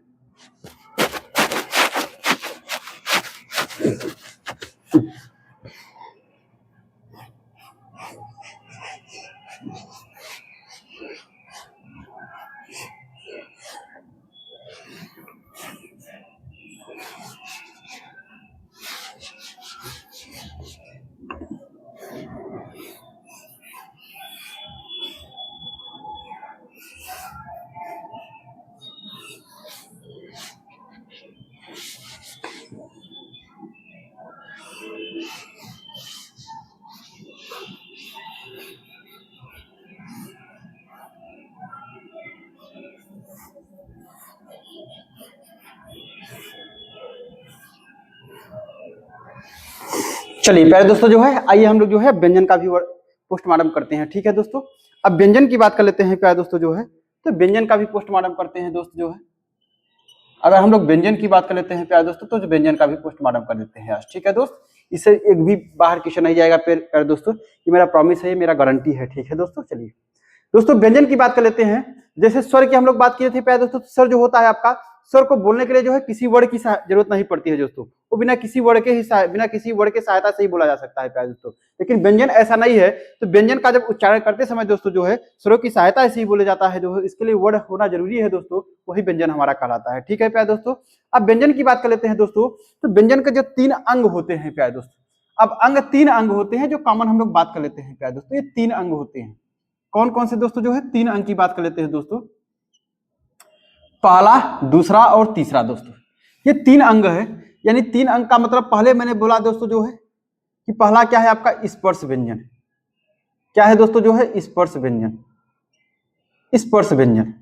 चलिए प्यारे दोस्तों जो है आइए हम लोग जो है व्यंजन का भी पोस्टमार्टम करते हैं। ठीक है दोस्तों, अब व्यंजन की बात कर लेते हैं प्यारे दोस्तों जो है, तो व्यंजन का भी पोस्टमार्टम करते हैं दोस्त जो है। अगर हम लोग व्यंजन की बात कर लेते हैं प्यारे दोस्तों तो व्यंजन का भी पोस्टमार्टम कर लेते हैं आज। ठीक है दोस्त, इससे एक भी बाहर क्वेश्चन नहीं जाएगा प्यारे दोस्तों, ये मेरा प्रॉमिस है, मेरा गारंटी है। ठीक है दोस्तों, चलिए दोस्तों व्यंजन की बात कर लेते हैं। जैसे स्वर की हम लोग बात किए थे प्यारे दोस्तों, स्वर जो होता है आपका, स्वर को बोलने के लिए जो है किसी वर्ड की जरूरत नहीं पड़ती है दोस्तों, वो बिना किसी वर्ड के सहायता से ही बोला जा सकता है प्यारे दोस्तों। लेकिन व्यंजन ऐसा नहीं है, तो व्यंजन का जब उच्चारण करते समय दोस्तों जो है स्वरों की सहायता से ही बोला जाता है, जो इसके लिए वर्ड होना जरूरी है दोस्तों, वही व्यंजन हमारा कहलाता है। ठीक है प्यारे दोस्तों, अब व्यंजन की बात कर लेते हैं दोस्तों, तो व्यंजन के जो 3 अंग होते हैं प्यारे दोस्तों, अब 3 अंग होते हैं जो कॉमन हम लोग बात कर लेते हैं प्यारे दोस्तों। ये 3 अंग होते हैं, कौन कौन से दोस्तों जो है 3 अंक की बात कर लेते हैं दोस्तों। पहला, दूसरा और तीसरा दोस्तों, ये 3 अंग है। यानी 3 अंक का मतलब पहले मैंने बोला दोस्तों जो है कि पहला क्या है आपका स्पर्श व्यंजन। क्या है दोस्तों जो है स्पर्श व्यंजन, स्पर्श व्यंजन।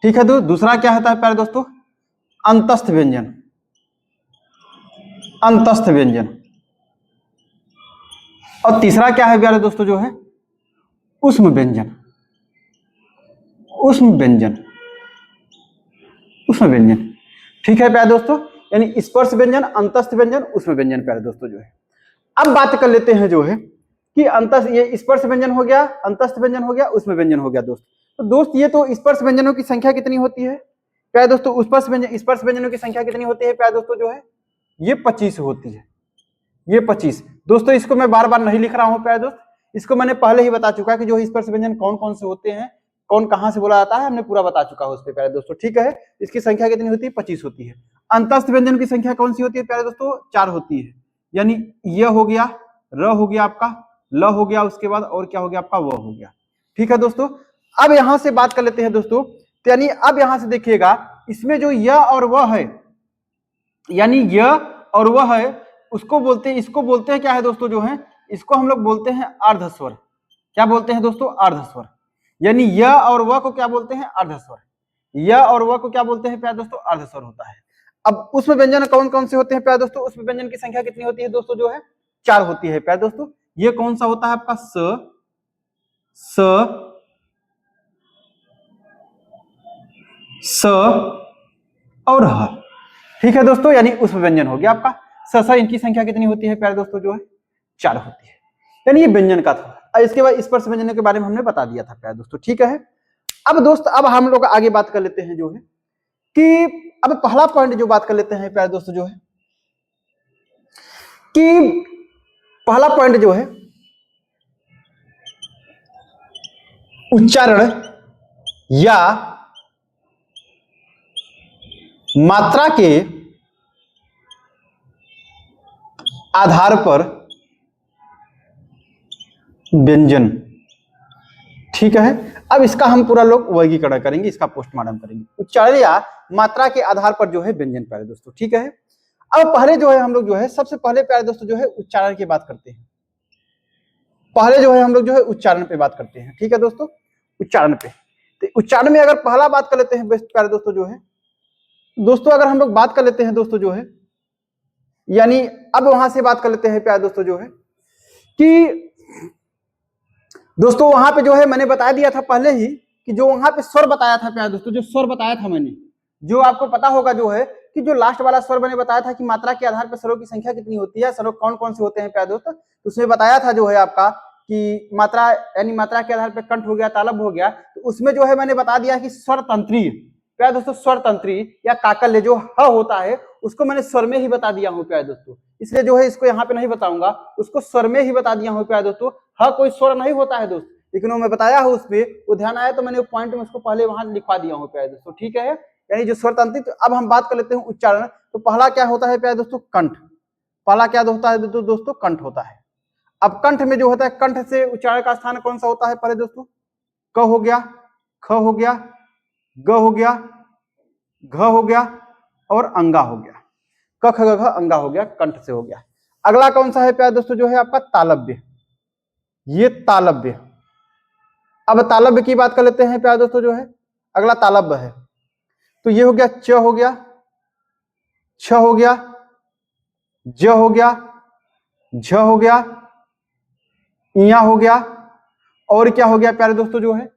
ठीक है दोस्तों, दूसरा क्या होता है प्यारे दोस्तों अंतस्थ व्यंजन, अंतस्थ व्यंजन। और तीसरा क्या है प्यारे दोस्तों जो है ऊष्म व्यंजन, ऊष्म व्यंजन, ऊष्म व्यंजन। ठीक है प्यारे दोस्तों, यानी स्पर्श व्यंजन, अंतस्थ व्यंजन, ऊष्म व्यंजन प्यारे दोस्तों जो है। अब बात कर लेते हैं जो है कि ये स्पर्श व्यंजन हो गया, अंतस्थ व्यंजन हो गया, ऊष्म व्यंजन हो गया दोस्त। तो दोस्त ये तो स्पर्श व्यंजनों की संख्या कितनी होती है प्यारे दोस्तों, स्पर्श व्यंजनों की संख्या कितनी होती है प्यारे दोस्तों जो है ये 25 होती है, ये 25 दोस्तों। इसको मैं बार बार नहीं लिख रहा हूं प्यारे दोस्त, इसको मैंने पहले ही बता चुका है कि जो स्पर्श व्यंजन कौन कौन से होते हैं, कौन कहां से बोला जाता है, हमने पूरा बता चुका है उस पे प्यारे दोस्तों। ठीक है, इसकी संख्या कितनी होती है 25 होती है। अंतस्थ व्यंजन की संख्या कौन सी होती है प्यारे दोस्तों 4 होती है। यानी य हो गया, र हो गया आपका, ल हो गया, उसके बाद और क्या हो गया आपका व हो गया। ठीक है दोस्तों, अब यहां से बात कर लेते हैं दोस्तों, तो यानी अब यहां से देखिएगा इसमें जो य और व है, यानी य और व है उसको बोलते हैं, इसको बोलते हैं क्या है दोस्तों जो है, इसको हम लोग बोलते हैं अर्धस्वर। क्या बोलते हैं दोस्तों अर्धस्वर। यानी य और व को क्या बोलते हैं अर्धस्वर, य और व को क्या बोलते हैं प्यारे दोस्तों अर्धस्वर होता है। अब उसमें व्यंजन कौन कौन से होते हैं प्यारे दोस्तों, उसमें व्यंजन की संख्या कितनी होती है दोस्तों जो है 4 होती है प्यारे दोस्तों। ये कौन सा होता है आपका स और ह। ठीक है दोस्तों, यानी उसमें व्यंजन हो गया आपका स। इनकी संख्या कितनी होती है प्यारे दोस्तों जो है 4 होती है। यानी ये व्यंजन का था। इसके बाद स्पर्श व्यंजन के बारे में हमने बता दिया था प्यारे दोस्तों। ठीक है, अब दोस्त अब हम लोग आगे बात कर लेते हैं जो है कि अब पहला पॉइंट जो बात कर लेते हैं प्यारे दोस्तों जो है कि पहला पॉइंट जो है उच्चारण या मात्रा के आधार पर व्यंजन। ठीक है, अब इसका हम पूरा लोग वर्गीकरण करेंगे, इसका पोस्टमार्टम करेंगे। उच्चारण या मात्रा के आधार पर जो है व्यंजन प्यारे दोस्तों। ठीक है, अब पहले जो है हम लोग जो है सबसे पहले प्यारे दोस्तों जो है उच्चारण की बात करते हैं। पहले जो है हम लोग जो है उच्चारण पे बात करते हैं। ठीक है दोस्तों, उच्चारण पे। तो उच्चारण में अगर पहला बात कर लेते हैं प्यारे दोस्तों जो है, दोस्तों अगर हम लोग बात कर लेते हैं दोस्तों जो है, यानी अब वहां से बात कर लेते हैं प्यारे दोस्तों जो है कि दोस्तों वहां पे जो है मैंने बता दिया था पहले ही कि जो वहां पे स्वर बताया था प्यारे दोस्तों, जो स्वर बताया था मैंने, जो आपको पता होगा जो है कि जो लास्ट वाला स्वर मैंने बताया था कि मात्रा के आधार पर स्वरों की संख्या कितनी होती है, स्वर कौन कौन से होते हैं प्यारे दोस्तों, उसमें बताया था जो है आपका कि मात्रा यानी मात्रा के आधार पर कंठ हो गया, तालब हो गया, तो उसमें जो है मैंने बता दिया कि स्वर तंत्री प्यारे दोस्तों, स्वर तंत्री या काकल्य जो ह होता है उसको मैंने स्वर में ही बता दिया हूं प्यारे दोस्तों, इसलिए जो है इसको यहाँ पे नहीं बताऊंगा, उसको स्वर में ही बता दिया हूं प्यारे दोस्तों। ह कोई स्वर नहीं होता है दोस्त, लेकिन वो मैं बताया हूं उसपे, वो ध्यान आया तो मैंने पॉइंट में उसको पहले वहां लिखवा दिया हूं प्यारे दोस्तों, ठीक है। यानी जो स्वर तंत्री, तो अब हम बात कर लेते हैं उच्चारण। तो पहला क्या होता है प्यारे दोस्तों, कंठ। पहला क्या होता है दोस्तों, कंठ होता है। अब कंठ में जो होता है, कंठ से उच्चारण का स्थान कौन सा होता है पहले दोस्तों, क हो गया, ख हो गया, ग हो गया, घ हो गया और अंगा हो गया, क ख ग घ अंगा हो गया, कंठ से हो गया। अगला कौन सा है प्यारे दोस्तों जो है आपका तालव्य, ये तालव्य। अब तालव्य की बात कर लेते हैं प्यारे दोस्तों जो है, अगला तालव्य है, तो ये हो गया च हो गया, छ हो गया, ज हो गया, झ हो गया, इया हो गया, और क्या हो गया प्यारे दोस्तों जो है,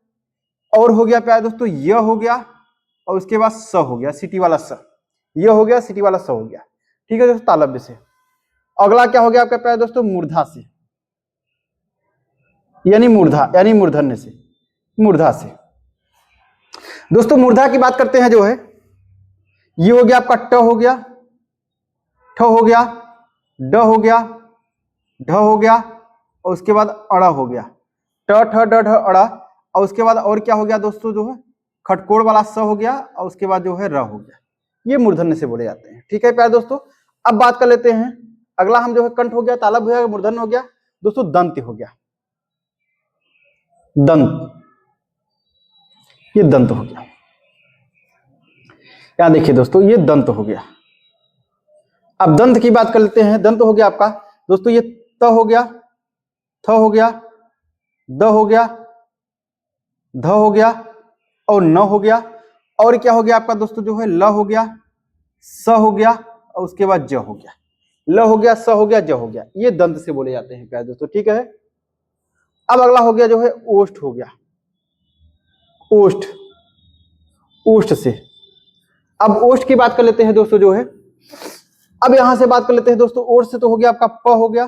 और हो गया प्यारे दोस्तों य हो गया, और उसके बाद स हो गया, सिटी वाला स, ये हो गया, सिटी वाला स हो गया, ठीक है दोस्तों, तालव्य से। अगला क्या हो गया आपका प्यारे दोस्तों, मूर्धा से, यानी मूर्धा, यानी मूर्धन्य से, मूर्धा से। दोस्तों मूर्धा की बात करते हैं जो है, ये हो गया आपका ट हो गया, ठ हो गया, ड हो गया, ढ हो गया, और उसके बाद अड़ा हो गया, ट ठ ड ढ अड़ा, और उसके बाद और क्या हो गया दोस्तों जो है, खटकोड़ वाला स हो गया, और उसके बाद जो है र हो गया, ये मूर्धन्य से बोले जाते हैं, ठीक है प्यारे दोस्तों। अब बात कर लेते हैं, अगला हम जो है कंठ हो गया, तालब हो गया, मूर्धन्य हो गया, दोस्तों दंत हो गया, दंत, ये दंत हो गया, क्या देखिए दोस्तों, ये दंत हो गया। अब दंत की बात कर लेते हैं, दंत हो गया आपका दोस्तों, ये त हो गया, थ हो गया, द हो गया, ध हो गया, और न हो गया, और क्या हो गया आपका दोस्तों जो है, ल हो गया, स हो गया, और उसके बाद ज हो गया, ल हो गया, स हो गया, ज हो गया, ये दंत से बोले जाते हैं प्यारे दोस्तों, ठीक है। अब अगला हो गया जो है ओष्ठ हो गया, ओष्ठ, ओष्ठ से। अब ओष्ठ की बात कर लेते हैं दोस्तों जो है, अब यहां से बात कर लेते हैं दोस्तों, ओष्ठ से तो हो गया आपका प हो गया,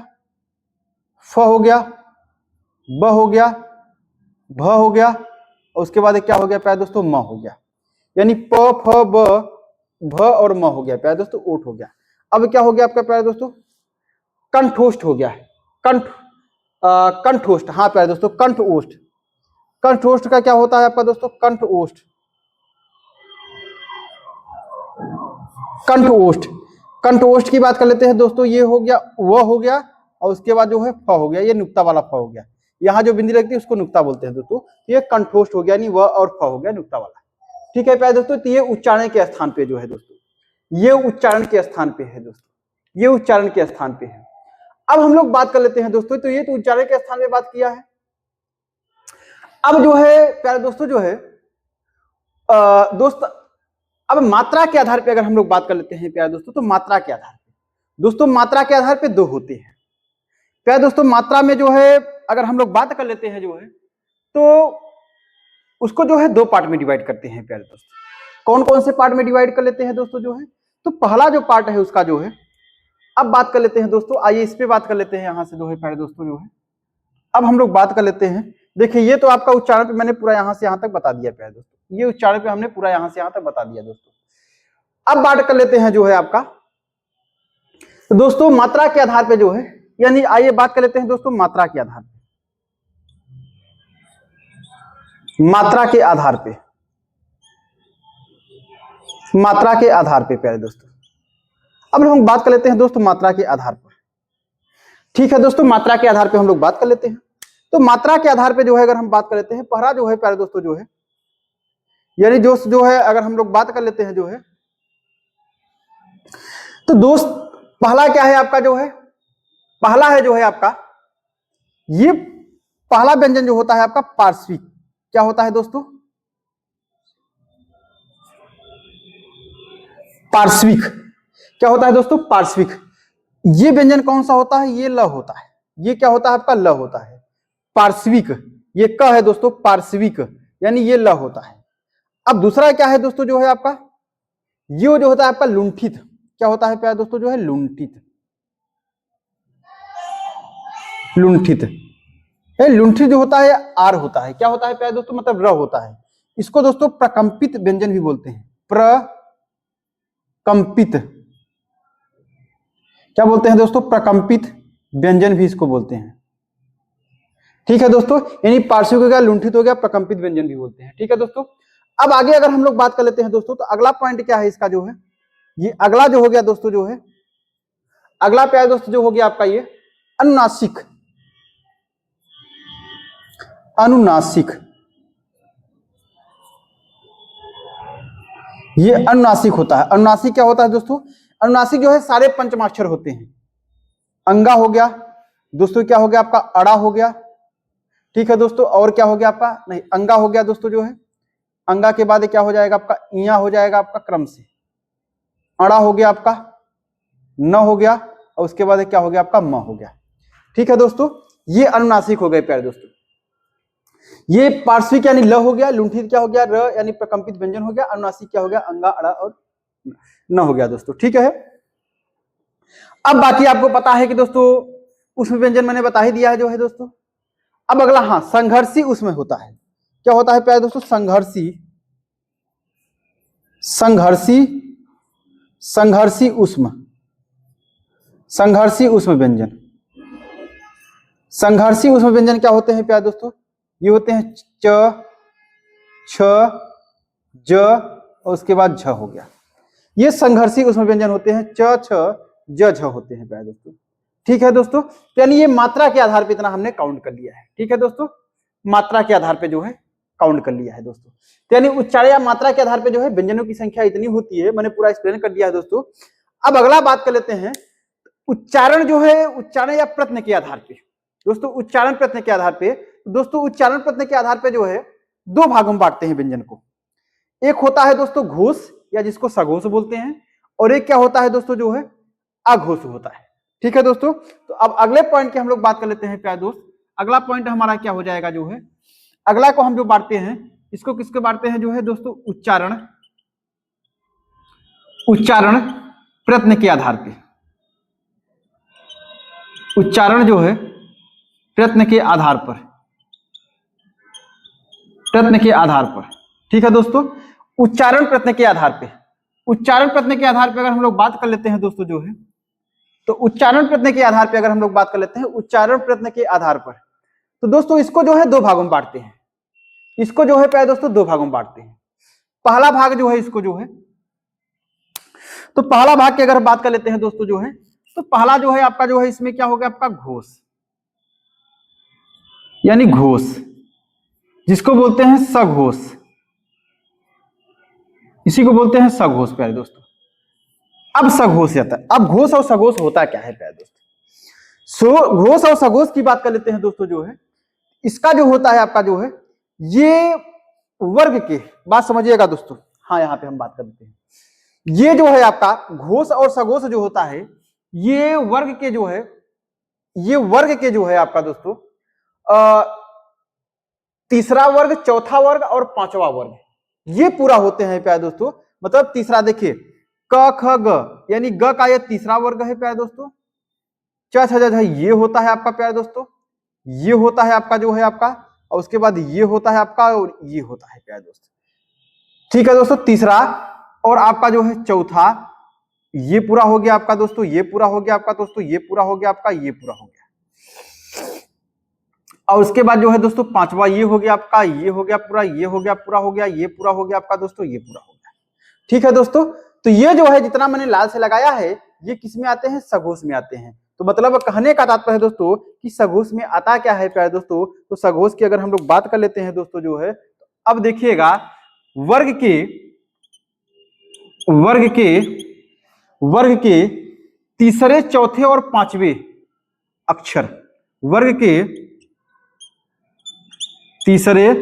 फ हो गया, ब हो गया, भ हो गया, और उसके बाद क्या हो गया प्यारे दोस्तों, म हो गया, यानी प फ ब भ और म हो गया प्यारे दोस्तों, ओठ हो गया। अब क्या हो गया आपका प्यारे दोस्तों, कंठोष्ठ हो गया है, कंठोष्ठ, हाँ प्यारे दोस्तों, कंठ ओष्ठ। कंठोष्ठ का क्या होता है आपका दोस्तों, कंठ ओष्ठ, कंठ ओष्ठ। कंठ ओष्ठ की बात कर लेते हैं दोस्तों, ये हो गया, व हो गया, और उसके बाद जो है फ हो गया, ये नुक्ता वाला फ हो गया, यहाँ जो बिंदी लगती है उसको नुक्ता बोलते हैं दोस्तों, ये कंठोष्ठ हो गया, यानी व और फ हो गया, नुक्ता वाला, ठीक है प्यारे दोस्तों। तो ये उच्चारण के स्थान पे जो है दोस्तों, ये उच्चारण के स्थान पे है दोस्तों, ये उच्चारण के स्थान पे है। अब हम लोग बात कर लेते हैं दोस्तों, तो ये तो उच्चारण के स्थान पे बात किया है। अब जो है प्यारे दोस्तों जो है दोस्त, अब मात्रा के आधार पे अगर हम लोग बात कर लेते हैं प्यारे दोस्तों, तो मात्रा के आधार पे दोस्तों, मात्रा के आधार पे दो होते हैं प्यारे दोस्तों। मात्रा में जो है अगर हम लोग बात कर लेते हैं जो है, तो उसको जो है दो पार्ट में डिवाइड करते हैं प्यारे दोस्तों। कौन कौन से पार्ट में डिवाइड कर लेते हैं दोस्तों जो है, तो पहला जो पार्ट है उसका जो है, अब बात कर लेते हैं दोस्तों, आइए इस पे बात कर लेते हैं यहां से जो है प्यारे दोस्तों जो है, अब हम लोग बात कर लेते हैं। देखिए ये तो आपका उच्चारण पे मैंने पूरा यहां से यहां तक बता दिया प्यारे दोस्तों, ये उच्चारण पे हमने पूरा यहां से यहां तक बता दिया दोस्तों। अब बात कर लेते हैं जो है आपका, तो दोस्तों मात्रा के आधार पे जो है, यानी आइए बात कर लेते हैं दोस्तों मात्रा के आधार पे, मात्रा के आधार पे, मात्रा के आधार पे प्यारे दोस्तों। अब हम बात कर लेते हैं दोस्तों मात्रा के आधार पर, ठीक है दोस्तों, मात्रा के आधार पे हम लोग बात कर लेते हैं। तो मात्रा के आधार पे जो है अगर हम बात कर लेते हैं, पहला जो है प्यारे दोस्तों जो है, यानी जो है अगर हम लोग बात कर लेते हैं जो है, तो दोस्त पहला क्या है आपका जो है, पहला है जो है आपका, ये पहला व्यंजन जो होता है आपका पार्श्विक, क्या होता है दोस्तों? पार्श्विक। क्या होता है दोस्तों? पार्श्विक। ये व्यंजन कौन सा होता है? ये ल होता है। ये क्या होता है आपका? ल होता है। पार्श्विक, ये क है दोस्तों, पार्श्विक यानी ये ल होता है। अब दूसरा क्या है दोस्तों जो है आपका? ये जो होता है आपका लुंठित। क्या होता है प्यारे दोस्तों? जो है लुंठित। लुंठित लुंठित जो होता है आर होता है। क्या होता है प्यारे दोस्तों? मतलब र होता है। इसको दोस्तों प्रकंपित व्यंजन भी बोलते हैं। प्रकंपित, क्या बोलते हैं दोस्तों? प्रकंपित व्यंजन भी इसको बोलते हैं। ठीक है दोस्तों, यानी पार्श्विक हो गया, लुंठित हो गया, प्रकंपित व्यंजन भी बोलते हैं। ठीक है दोस्तों, अब आगे अगर हम लोग बात कर लेते हैं दोस्तों, तो अगला पॉइंट क्या है इसका जो है, ये अगला जो हो गया दोस्तों जो है, अगला प्यारे दोस्तों जो हो गया आपका ये अनुनासिक। अनुनासिक, ये अनुनासिक होता है। अनुनासिक क्या होता है दोस्तों? अनुनासिक जो है सारे पंचमाक्षर होते हैं। अंगा हो गया दोस्तों, क्या हो गया आपका? अड़ा हो गया। ठीक है दोस्तों, और क्या हो गया आपका? नहीं, अंगा हो गया दोस्तों जो है, अंगा के बाद क्या हो जाएगा आपका? इया हो जाएगा आपका क्रम से। अड़ा हो गया आपका, न हो गया, और उसके बाद क्या हो गया आपका? म हो गया। ठीक है दोस्तों, ये अनुनासिक हो गए प्यारे दोस्तों। ये पार्श्विक यानी ल हो गया, लुंठित क्या हो गया? र यानी प्रकंपित व्यंजन हो गया, अनुनासिक क्या हो गया? अंगा, अड़ा और न हो गया दोस्तों। ठीक है, अब बाकी आपको पता है कि दोस्तों उसमें व्यंजन मैंने बता ही दिया है जो है दोस्तों। अब अगला, हाँ, संघर्षी उसमें होता है। क्या होता है प्यारे दोस्तों? संघर्षी, संघर्षी, संघर्षी उष्म, संघर्षी उष्म व्यंजन। संघर्षी उष्म व्यंजन क्या होते हैं प्यारे दोस्तों? ये होते हैं च, छ, ज और उसके बाद झ हो गया। ये संघर्षी उष्म व्यंजन होते हैं। च, छ, ज, झ होते हैं प्यारे दोस्तों। ठीक है दोस्तों, यानी ये मात्रा के आधार पे इतना हमने काउंट कर लिया है। ठीक है दोस्तों, मात्रा के आधार पे जो है काउंट कर लिया है दोस्तों। यानी उच्चारण या मात्रा के आधार पे जो है व्यंजनों की संख्या इतनी होती है, मैंने पूरा एक्सप्लेन कर दिया है दोस्तों। अब अगला बात कर लेते हैं उच्चारण जो है, उच्चारण या प्रश्न के आधार पे दोस्तों, उच्चारण प्रश्न के आधार पे दोस्तों, उच्चारण प्रश्न के आधार पे जो है दो भागों में बांटते हैं व्यंजन को। एक होता है दोस्तों घोष या जिसको सघोष बोलते हैं, और एक क्या होता है दोस्तों जो है अघोष होता है। ठीक है दोस्तों, तो अब अगले पॉइंट की हम लोग बात कर लेते हैं प्यारे दोस्त। अगला पॉइंट हमारा क्या हो जाएगा जो है, अगला को हम जो बांटते हैं, इसको किसके बांटते हैं जो है दोस्तों? उच्चारण, उच्चारण प्रश्न के आधार पे। उच्चारण जो है प्रश्न के आधार पर, प्रश्न के आधार पर। ठीक है दोस्तों, उच्चारण प्रश्न के आधार पे, उच्चारण प्रश्न के आधार पे अगर हम लोग बात कर लेते हैं दोस्तों जो है, तो उच्चारण प्रश्न के आधार पे अगर हम लोग बात कर लेते हैं, उच्चारण प्रश्न के आधार पर, तो दोस्तों इसको जो है दो भागों में बांटते हैं। इसको जो है प्यारे दोस्तों दो भागों में बांटते हैं। पहला भाग जो है इसको जो है, तो पहला भाग की अगर बात कर लेते हैं दोस्तों जो है, तो पहला जो है आपका जो है, इसमें क्या हो गया आपका? घोष, यानी घोष, जिसको बोलते हैं सघोष, इसी को बोलते हैं सघोष प्यारे दोस्तों। अब सघोष आता है। अब घोष और सघोष होता क्या है प्यारे दोस्तों? घोष और सघोष की बात कर लेते हैं दोस्तों जो है, इसका जो होता है आपका जो है, ये वर्ग के, बात समझिएगा दोस्तों, हाँ यहाँ पे हम बात कर लेते हैं। ये जो है आपका घोष और सघोष जो होता है, ये वर्ग के जो है, ये वर्ग के जो है आपका दोस्तों तीसरा वर्ग, चौथा वर्ग और पांचवा वर्ग, ये पूरा होते हैं प्यारे दोस्तों। मतलब तीसरा देखिए, क ख ग, यानी ग का ये तीसरा वर्ग है प्यारे दोस्तों। च छ ज, ये होता है आपका प्यारे दोस्तों, ये होता है आपका जो है आपका, और उसके बाद ये होता है आपका, और ये होता है प्यारे दोस्तों। ठीक है दोस्तों, तीसरा और आपका जो है चौथा, ये पूरा हो गया आपका दोस्तों, ये पूरा हो गया आपका दोस्तों, ये पूरा हो गया आपका, ये पूरा हो गया, और उसके बाद जो है दोस्तों पांचवा ये हो गया आपका, ये हो गया पूरा, ये हो गया पूरा हो गया, ये पूरा हो गया आपका दोस्तों, ये पूरा हो गया। ठीक है दोस्तों, तो ये जो है जितना मैंने लाल से लगाया है, ये किस में आते हैं? सघोष में आते हैं। तो मतलब कहने का तात्पर्य दोस्तों कि सघोष में आता क्या है प्यारे दोस्तों? तो सघोष की अगर हम लोग बात कर लेते हैं दोस्तों जो है, अब देखिएगा वर्ग के तीसरे, चौथे और पांचवे अक्षर, वर्ग के तीसरे,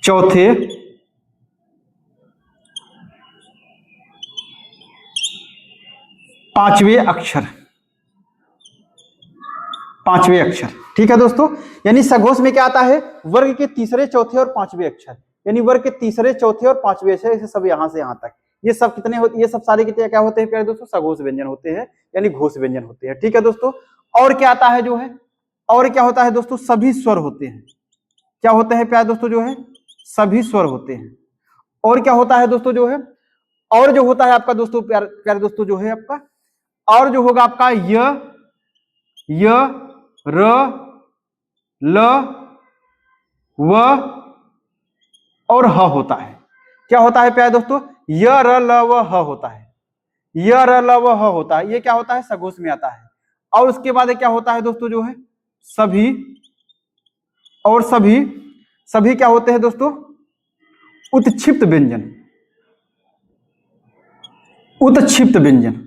चौथे, पांचवें अक्षर, पांचवें अक्षर। ठीक है दोस्तों, यानी सघोष में क्या आता है, वर्ग के तीसरे, चौथे और पांचवें अक्षर, यानी वर्ग के तीसरे, चौथे और पांचवें अक्षर, इसे सब यहां से यहां तक, ये सब कितने होते, ये सब सारे कितने क्या होते हैं प्यारे दोस्तों, सघोष व्यंजन होते हैं, यानी घोष व्यंजन होते हैं। ठीक है दोस्तों, और क्या आता है जो है, और क्या होता है दोस्तों, सभी स्वर होते हैं। क्या होते हैं प्यारे दोस्तों जो है, सभी स्वर होते हैं। और क्या होता है दोस्तों जो है, और जो होता है आपका दोस्तों प्यारे दोस्तों जो है आपका, और जो होगा आपका य र ल व और ह होता है। क्या होता है प्यारे दोस्तों, य र ल व ह होता है, य र ल व ह होता है, ये क्या होता है, सघोष में आता है। और उसके बाद क्या होता है दोस्तों जो है, सभी, और सभी, सभी क्या होते हैं दोस्तों, उत्क्षिप्त व्यंजन, उत्क्षिप्त व्यंजन,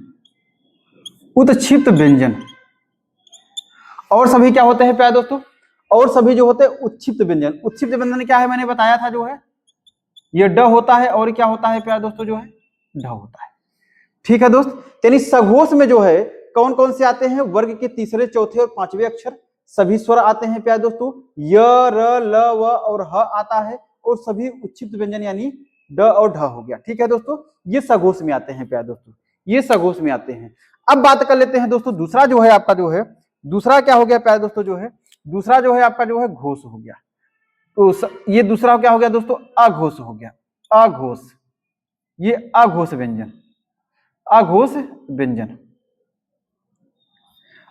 उत्क्षिप्त व्यंजन। और सभी क्या होते हैं प्यारे दोस्तों, और सभी जो होते हैं उत्क्षिप्त व्यंजन। उत्क्षिप्त व्यंजन क्या है, मैंने बताया था जो है, ये ड होता है, और क्या होता है प्यारे दोस्तों जो है, ढ होता है। ठीक है दोस्त, यानी सघोष में जो है कौन कौन से आते हैं, वर्ग के तीसरे, चौथे और पांचवें अक्षर, सभी स्वर आते हैं प्यारे दोस्तों, य र ल व और ह आता है, और सभी उत्क्षिप्त व्यंजन यानी ड और ढ हो गया। ठीक है दोस्तों, ये सघोष में आते हैं प्यारे दोस्तों, ये सघोष में आते हैं। अब बात कर लेते हैं दोस्तों, दूसरा जो है आपका जो है, दूसरा क्या हो गया प्यारे दोस्तों जो है, दूसरा जो है आपका जो है घोष हो गया। तो ये दूसरा क्या हो गया दोस्तों, अघोष हो गया, अघोष, ये अघोष व्यंजन, अघोष व्यंजन।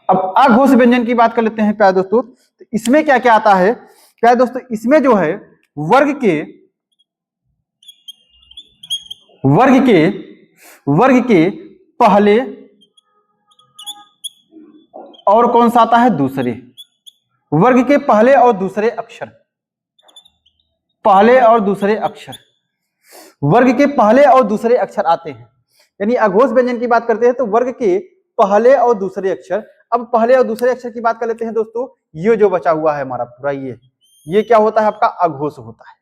अब अघोष व्यंजन की बात कर लेते हैं प्यारे दोस्तों, तो इसमें क्या क्या आता है प्यारे दोस्तों, इसमें जो है वर्ग के, वर्ग के, वर्ग के पहले और कौन सा आता है, दूसरे, वर्ग के पहले और दूसरे अक्षर, पहले और दूसरे अक्षर, वर्ग के पहले और दूसरे अक्षर आते हैं। यानी अघोष व्यंजन की बात करते हैं तो वर्ग के पहले और दूसरे अक्षर। अब पहले और दूसरे अक्षर की बात कर लेते हैं दोस्तों, ये जो बचा हुआ है हमारा पूरा, ये क्या होता है आपका, अघोष होता है।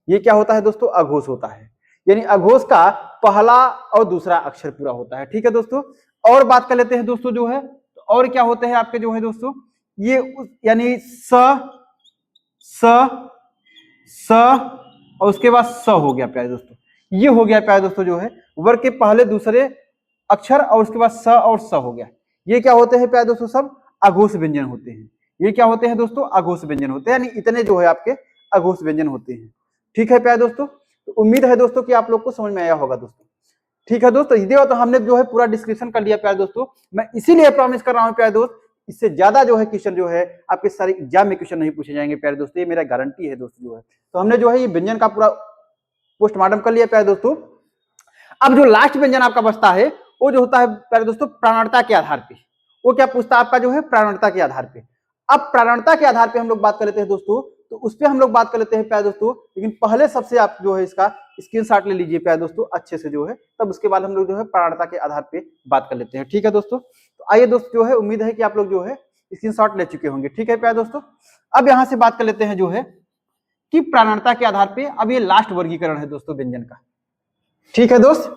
ये क्या होता है दोस्तों, अघोष होता है, यानी अघोष का पहला और दूसरा अक्षर पूरा होता है। ठीक है दोस्तों, और बात कर लेते हैं दोस्तों जो है, और क्या होते हैं आपके जो है दोस्तों, ये यानी स और उसके बाद स हो गया प्यारे दोस्तों, ये हो गया प्यारे दोस्तों जो है वर्ग के पहले दूसरे अक्षर, और उसके बाद स और स हो गया। ये क्या होते हैं प्यारे दोस्तों, सब अघोष व्यंजन होते हैं। ये क्या होते हैं दोस्तों, अघोष व्यंजन होते हैं, यानी इतने जो है आपके अघोष व्यंजन होते हैं। ठीक है प्यारे दोस्तों, तो उम्मीद है दोस्तों कि आप लोग को समझ में आया होगा दोस्तों। ठीक है दोस्तों, ये तो हमने जो है पूरा डिस्क्रिप्शन कर लिया प्यारे दोस्तों। मैं इसीलिए प्रॉमिस कर रहा हूँ प्यारे दोस्त, इससे ज्यादा जो है क्वेश्चन जो है आपके सारे एग्जाम में क्वेश्चन नहीं पूछे जाएंगे प्यारे दोस्तों, ये मेरा गारंटी है दोस्तों जो है। तो हमने जो है ये व्यंजन का पूरा पोस्टमार्टम कर लिया प्यारे दोस्तों। अब जो लास्ट व्यंजन आपका बचता है वो जो होता है प्यारे दोस्तों प्राणता के आधार पे, वो क्या पूछता है आपका जो है, प्राणता के आधार पे। अब प्राणता के आधार पे हम लोग बात कर लेते हैं दोस्तों, तो उस पर हम लोग बात कर लेते हैं प्यारे दोस्तों, लेकिन पहले सबसे आप जो है इसका स्क्रीनशॉट ले लीजिए प्यारे दोस्तों अच्छे से जो है, तब उसके बाद हम लोग जो है प्राणता के आधार पे बात कर लेते हैं। ठीक है दोस्तों, तो आइए दोस्तों जो है, उम्मीद है कि आप लोग जो है स्क्रीनशॉट ले चुके होंगे। ठीक है प्यारे दोस्तों, अब यहां से बात कर लेते हैं जो है कि प्राणता के आधार पे, अब ये लास्ट वर्गीकरण है दोस्तों व्यंजन का। ठीक है दोस्त,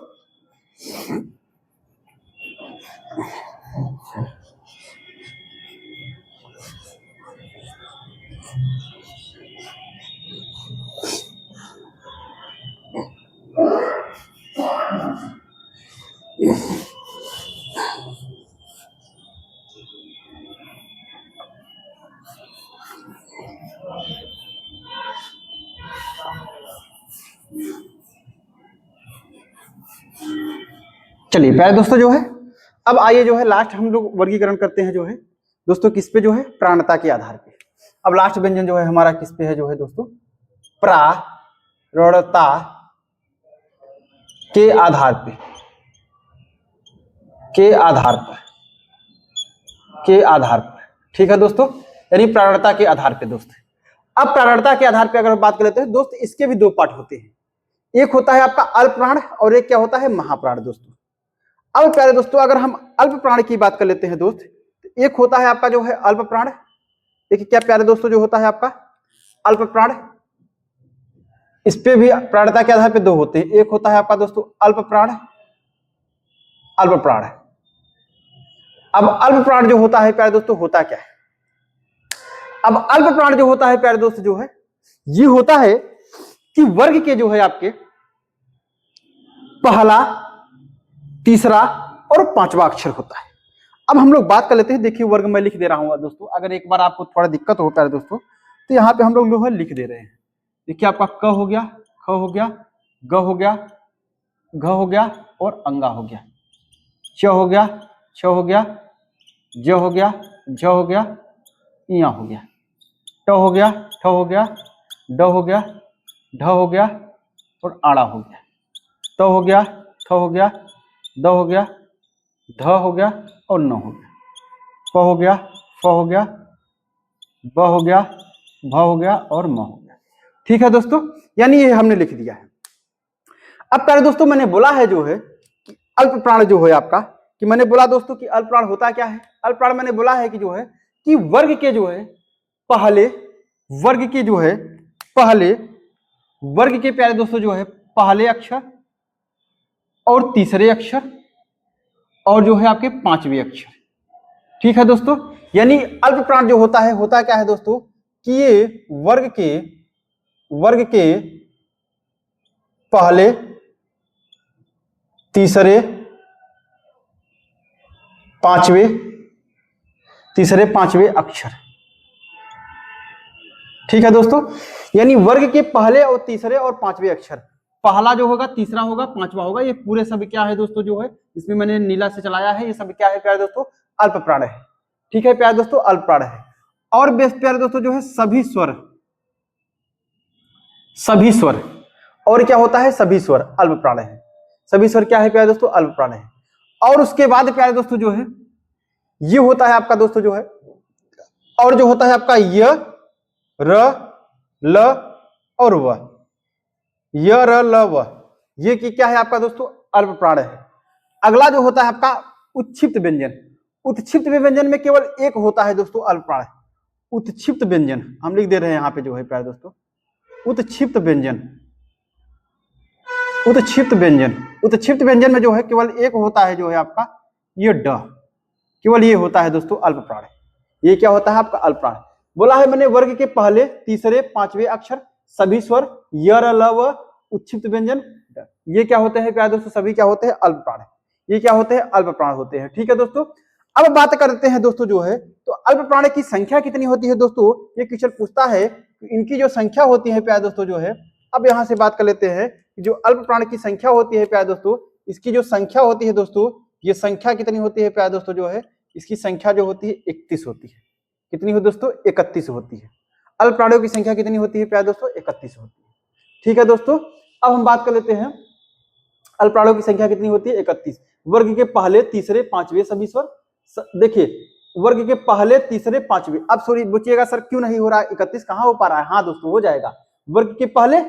चलिए प्यारे दोस्तों जो है, अब आइए जो है लास्ट हम लोग वर्गीकरण करते हैं जो है दोस्तों, किस पे जो है, प्राणता के आधार पे। अब लास्ट व्यंजन जो है हमारा किस पे है जो है दोस्तों, प्राणता के आधार पे, के आधार पर, के आधार पर। ठीक है दोस्तों, यानी प्राणता के आधार पे दोस्त। अब प्राणता के आधार पे अगर बात कर लेते हैं दोस्त, इसके भी दो पार्ट होते हैं, एक होता है आपका अल्प प्राण और एक क्या होता है, महाप्राण दोस्तों। अब प्यारे दोस्तों अगर हम अल्प प्राण की बात कर लेते हैं दोस्त, तो एक होता है आपका जो है अल्प प्राण, एक क्या प्यारे दोस्तों जो होता है आपका अल्प प्राण, इस पे भी प्राणता के आधार पे दो होते हैं, एक होता है आपका दोस्तों अल्प प्राण, अल्प प्राण। अब अल्प प्राण जो होता है प्यारे दोस्तों होता क्या है? अब अल्प प्राण जो होता है प्यारे दोस्त जो है ये होता है कि वर्ग के जो है आपके पहला, तीसरा और पांचवा अक्षर होता है। अब हम लोग बात कर लेते हैं, देखिए वर्ग मैं लिख दे रहा हूं दोस्तों, अगर एक बार आपको थोड़ा दिक्कत हो प्यारे दोस्तों तो यहाँ पे हम लोग जो है लिख दे रहे हैं। देखिए आपका क हो गया, ख हो गया, ग हो गया, घ हो गया और अंगा हो गया, च हो गया, छ हो गया, ज हो गया, झ हो गया, इया हो गया, ट हो गया, ठ हो गया, ड हो गया, ढ हो गया और आड़ा हो गया, त हो गया, थ हो गया, द हो गया, ध हो गया और न हो गया, प हो गया, फ हो गया, ब हो गया, भ हो गया और म हो गया। ठीक है दोस्तों, यानी ये हमने लिख दिया है। अब प्यारे दोस्तों मैंने बोला है जो है कि अल्प प्राण जो है आपका, कि मैंने बोला दोस्तों कि अल्प प्राण होता क्या है? अल्प प्राण मैंने बोला है कि जो है कि वर्ग के जो है पहले, वर्ग के जो है पहले, वर्ग के प्यारे दोस्तों जो है पहले अक्षर और तीसरे अक्षर और जो है आपके पांचवें अक्षर। ठीक है दोस्तों, यानी अल्प प्राण जो होता है होता क्या है दोस्तों कि ये वर्ग के पहले, तीसरे, पांचवें अक्षर। ठीक है दोस्तों, यानी वर्ग के पहले और तीसरे और पांचवें अक्षर, पहला जो होगा, तीसरा होगा, पांचवा होगा, ये पूरे सब क्या है दोस्तों जो है इसमें मैंने नीला से चलाया है, ये सब क्या है प्यारे दोस्तों अल्प प्राण है। ठीक है प्यारे दोस्तों, अल्प प्राण है। और बेस्ट प्यारे दोस्तों जो है सभी स्वर, सभी स्वर, और क्या होता है सभी स्वर अल्प प्राण है। सभी स्वर क्या है प्यारे दोस्तों अल्प प्राण है। और उसके बाद प्यारे दोस्तों जो है ये होता है आपका दोस्तों जो है, और जो होता है आपका य, र, ल और व, य, र, ल, व, ये की क्या है आपका दोस्तों अल्प प्राण है। अगला जो होता है आपका उत्क्षिप्त व्यंजन। उत्क्षिप्त व्यंजन में केवल एक होता है दोस्तों अल्प प्राण। उत्क्षिप्त व्यंजन हम लिख दे रहे हैं यहाँ पे जो है प्यारे दोस्तों, उत्क्षिप्त व्यंजन, उत्क्षिप्त व्यंजन, उत्क्षिप्त व्यंजन में जो है केवल एक होता है जो है आपका ये ड, केवल ये होता है दोस्तों अल्प प्राण। ये क्या होता है आपका अल्प प्राण। बोला है मैंने वर्ग के पहले, तीसरे, पांचवें अक्षर, सभी स्वर, य, र, ल, व, उत्क्षिप्त व्यंजन, ये क्या होते हैं प्यारे दोस्तों सभी क्या होते हैं अल्प प्राण। ये क्या होते हैं अल्प प्राण होते हैं। ठीक है दोस्तों, अब बात करते हैं दोस्तों जो है तो अल्प प्राण की संख्या कितनी होती है दोस्तों, ये क्वेश्चन पूछता है। इनकी जो संख्या होती है प्यारे दोस्तों जो है, अब यहां से बात कर लेते हैं जो अल्प प्राण की संख्या होती है प्यारे दोस्तों, इसकी जो संख्या होती है दोस्तों, ये संख्या कितनी होती है प्यारे दोस्तों जो है, इसकी संख्या जो होती है 31 होती है। कितनी हो दोस्तों 31 होती है। अल्प प्राणियों की संख्या कितनी होती है प्यारे दोस्तों 31 होती है। ठीक है दोस्तों, अब हम बात कर लेते हैं अल्प प्राणियों की संख्या कितनी होती है 31। वर्ग के पहले, तीसरे, पांचवें सभी स्वर, देखिए वर्ग के पहले, तीसरे, पांचवें। अब सॉरी बचिएगा सर क्यों नहीं हो रहा है 31, कहां हो पा रहा है? हाँ दोस्तों हो जाएगा। वर्ग के पहले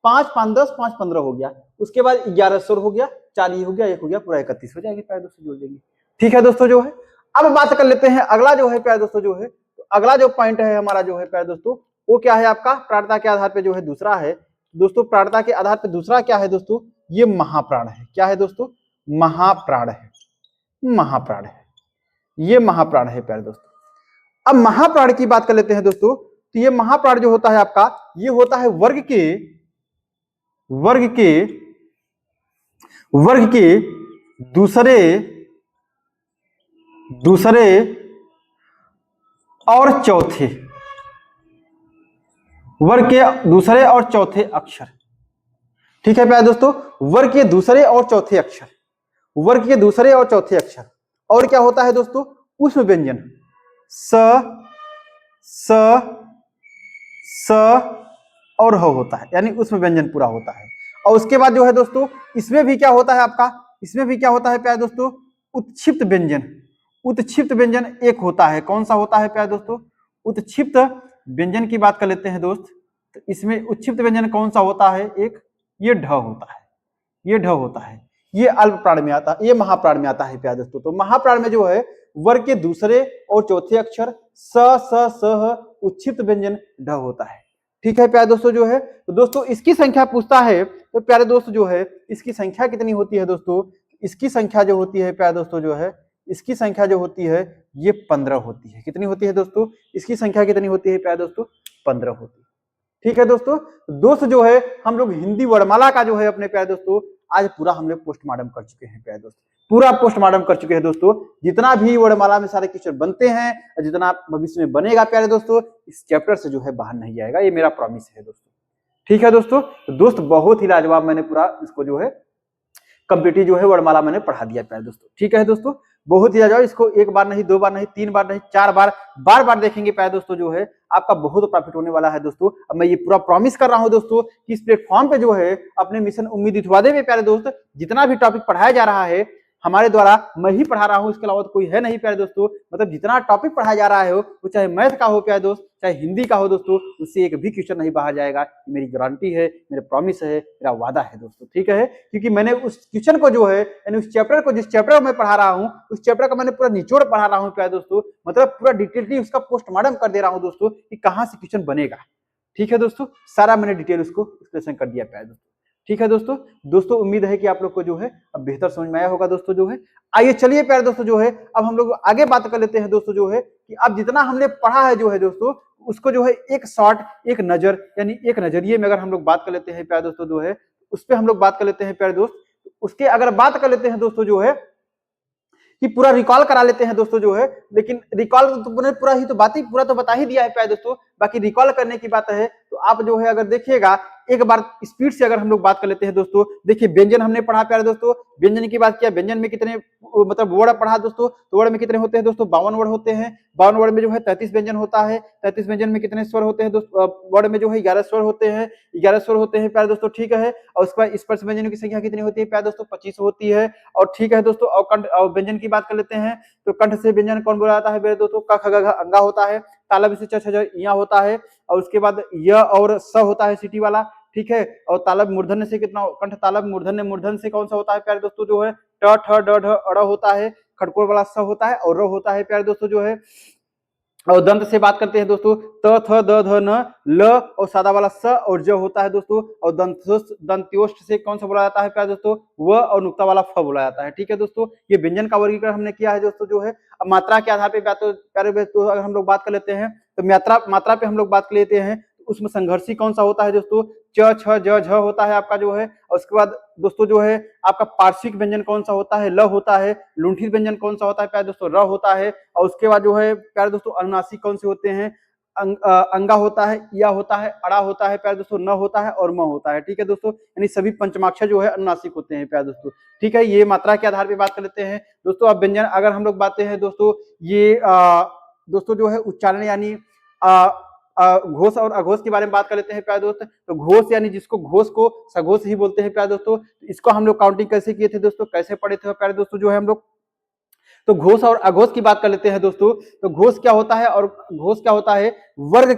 5 5 10 5 15 हो गया, उसके बाद 11 स्वर हो गया, 4 ये हो गया, 1 हो गया, पूरा 31 हो जाएगी प्यारे दोस्तों, जोड़ देंगे। ठीक है दोस्तों जो है, अब बात कर लेते हैं अगला जो है प्यारे दोस्तों जो है, तो अगला जो पॉइंट है हमारा जो है प्यारे दोस्तों वो क्या है आपका प्राणता के आधार पे जो है दूसरा है दोस्तों। प्राणता के आधार पे दूसरा क्या है दोस्तों, ये महाप्राण है। क्या है दोस्तों? महाप्राण है, महाप्राण है, ये महाप्राण है प्यारे दोस्तों। अब महाप्राण की बात कर लेते हैं दोस्तों, तो ये महाप्राण जो होता है आपका, ये होता है वर्ग के दूसरे और चौथे, वर्ग के दूसरे और चौथे अक्षर। ठीक है प्यारे दोस्तों, वर्ग के दूसरे और चौथे अक्षर, वर्ग के दूसरे और चौथे अक्षर। और क्या होता है दोस्तों? ऊष्म व्यंजन, स, स, स और ह होता है, यानी ऊष्म व्यंजन पूरा होता है। और उसके बाद जो है दोस्तों इसमें भी क्या होता है आपका, इसमें भी क्या होता है प्यारे दोस्तों? उत्क्षिप्त व्यंजन। उत्क्षिप्त व्यंजन एक होता है, कौन सा होता है प्यारे दोस्तों? उत्क्षिप्त व्यंजन की बात कर लेते हैं दोस्त, तो इसमें उत्क्षिप्त व्यंजन कौन सा होता है? एक ये ढ होता है, ये ढ होता है, ये अल्प प्राण में आता है, ये महाप्राण में आता है प्यारे दोस्तों। तो महाप्राण में जो है वर्ग के दूसरे और चौथे अक्षर स, स, स, उत्क्षिप्त व्यंजन ढ होता है। ठीक है प्यारे दोस्तों जो है, तो दोस्तों इसकी संख्या पूछता है, तो प्यारे दोस्त जो है इसकी संख्या कितनी होती है दोस्तों, इसकी संख्या जो होती है प्यारे दोस्तों जो है, इसकी संख्या जो होती है ये 15 होती है। कितनी होती है दोस्तों, इसकी संख्या कितनी होती है प्यारे दोस्तों, 15 होती है। ठीक है दोस्तों, दोस्त जो है हम लोग हिंदी वर्णमाला का जो है अपने प्यारे दोस्तों आज पूरा हम लोग पोस्टमार्टम कर चुके हैं प्यारे दोस्तों, पूरा पोस्टमार्टम कर चुके हैं दोस्तों। जितना भी वर्णमाला में सारे क्वेश्चन बनते हैं, जितना भविष्य में बनेगा प्यारे दोस्तों, इस चैप्टर से जो है बाहर नहीं जाएगा, ये मेरा प्रॉमिस है दोस्तों। ठीक है दोस्तों, तो दोस्त बहुत ही लाजवाब मैंने पूरा इसको जो है कंप्लीटली जो है वर्णमाला मैंने पढ़ा दिया प्यारे दोस्तों। ठीक है दोस्तों, बहुत ही लाजवाब, इसको एक बार नहीं, दो बार नहीं, तीन बार नहीं, चार बार, बार बार देखेंगे प्यारे दोस्तों जो है आपका बहुत प्रॉफिट होने वाला है दोस्तों। अब मैं ये पूरा प्रॉमिस कर रहा हूं दोस्तों कि इस प्लेटफॉर्म पे जो है अपने मिशन उम्मीद इतवादे में प्यारे दोस्त जितना भी टॉपिक पढ़ाया जा रहा है हमारे द्वारा मैं ही पढ़ा रहा हूँ, इसके अलावा तो कोई है नहीं प्यारे दोस्तों। मतलब जितना टॉपिक पढ़ाया जा रहा है वो चाहे मैथ का हो प्यारे दोस्त, चाहे हिंदी का हो दोस्तों, उससे एक भी क्वेश्चन नहीं बाहर जाएगा, मेरी गारंटी है, मेरा प्रॉमिस है, मेरा वादा है दोस्तों। ठीक है, क्योंकि मैंने उस क्वेश्चन को जो है यानी उस चैप्टर को, जिस चैप्टर में पढ़ा रहा हूँ उस चैप्टर का मैंने पूरा निचोड़ पढ़ा रहा हूँ प्यारे दोस्तों, मतलब पूरा डिटेलली उसका पोस्टमार्टम कर दे रहा हूँ दोस्तों कि कहाँ से क्वेश्चन बनेगा। ठीक है दोस्तों, सारा मैंने डिटेल उसको एक्सप्लेनेशन कर दिया प्यारे दोस्तों। ठीक है दोस्तों, दोस्तों उम्मीद है कि आप लोग को जो है अब बेहतर समझ में आया होगा दोस्तों जो है। आइए चलिए प्यारे दोस्तों जो है अब हम लोग आगे बात कर लेते हैं दोस्तों जो है कि अब जितना हमने पढ़ा है जो है दोस्तों उसको जो है एक शॉर्ट, एक नजर यानी एक नजरिए में अगर हम लोग बात कर लेते हैं प्यारे दोस्तों जो है उस पर हम लोग बात कर लेते हैं प्यारे दोस्त। उसके अगर बात कर लेते हैं दोस्तों जो है कि पूरा रिकॉल करा लेते हैं दोस्तों जो है, लेकिन रिकॉल तो पूरा ही तो बात ही पूरा तो बता ही दिया है प्यारे दोस्तों, बाकी रिकॉल करने की बात है तो आप जो है अगर देखिएगा एक बार स्पीड से अगर हम लोग बात कर लेते हैं दोस्तों। देखिए व्यंजन हमने पढ़ा प्यारे दोस्तों, व्यंजन की बात किया, व्यंजन में कितने मतलब वर्ड पढ़ा दोस्तों, तो वर्ड में कितने होते हैं दोस्तों, 52 वर्ड होते हैं। 52 वर्ड में जो है 33 व्यंजन होता है। 33 व्यंजन में कितने स्वर होते हैं दोस्तों, वर्ड में जो है 11 स्वर होते हैं। 11 स्वर होते हैं प्यारे दोस्तों। ठीक है, और उसके बाद स्पर्श व्यंजनों की संख्या कितनी होती है प्यारे दोस्तों, 25 होती है। और ठीक है दोस्तों, और कंठ और व्यंजन की बात कर लेते हैं तो कंठ से व्यंजन कौन बोला जाता है प्यारे दोस्तों, क ख ग घ अंगा होता है। तालब से च छ ज इया होता है, और उसके बाद य और स होता है सिटी वाला। ठीक है, और तालब मूर्धन्य से कितना, कंठ तालब मूर्धन्य, मूर्धन्य से कौन सा होता है प्यारे दोस्तों जो है ट ठ ड ढ अड़ होता है। खड़कोर वाला स होता है और र होता है प्यारे दोस्तों जो है। और दंत से बात करते हैं दोस्तों, त थ द ध न ल और सादा वाला स और ज होता है दोस्तों। और दंत्योष्ठ से कौन सा बोला जाता है प्यारे दोस्तों, व और नुक्ता वाला फ बोला जाता है। ठीक है दोस्तों, ये व्यंजन का वर्गीकरण हमने किया है दोस्तों जो है। अब मात्रा के आधार पे प्यारे दोस्तों अगर हम लोग बात कर लेते हैं तो मात्रा पे हम लोग बात कर लेते हैं, उसमें संघर्षी कौन सा होता है दोस्तों, च छ ज झ होता है आपका जो है। और उसके बाद दोस्तों जो है आपका पार्श्विक व्यंजन कौन सा होता है, ल होता है। लुंठित व्यंजन कौन सा होता है प्यारे दोस्तों, र होता है। और उसके बाद जो है प्यारे दोस्तों अनुनासिक कौन से होते हैं, अंगा होता है, या होता है, अड़ा होता है प्यारे दोस्तों, न होता है और म होता है। ठीक है दोस्तों, यानी सभी पंचमाक्षर जो है अनुनासिक होते हैं प्यारे दोस्तों। ठीक है, ये मात्रा के आधार पर बात कर लेते हैं दोस्तों। अब व्यंजन अगर हम लोग बातें हैं दोस्तों, ये दोस्तों जो है उच्चारण यानी घोष और अघोष के बारे में बात कर लेते हैं प्यारे दोस्त। तो घोष यानी जिसको घोष को सघोष ही बोलते हैं प्यारे दोस्तों, इसको हम लोग काउंटिंग कैसे किए थे दोस्तों, कैसे पढ़े थे प्यारे दोस्तों जो है हम लोग। तो घोष और अघोष की बात कर लेते हैं दोस्तों। तो घोष क्या होता है और घोष क्या होता है, वर्ग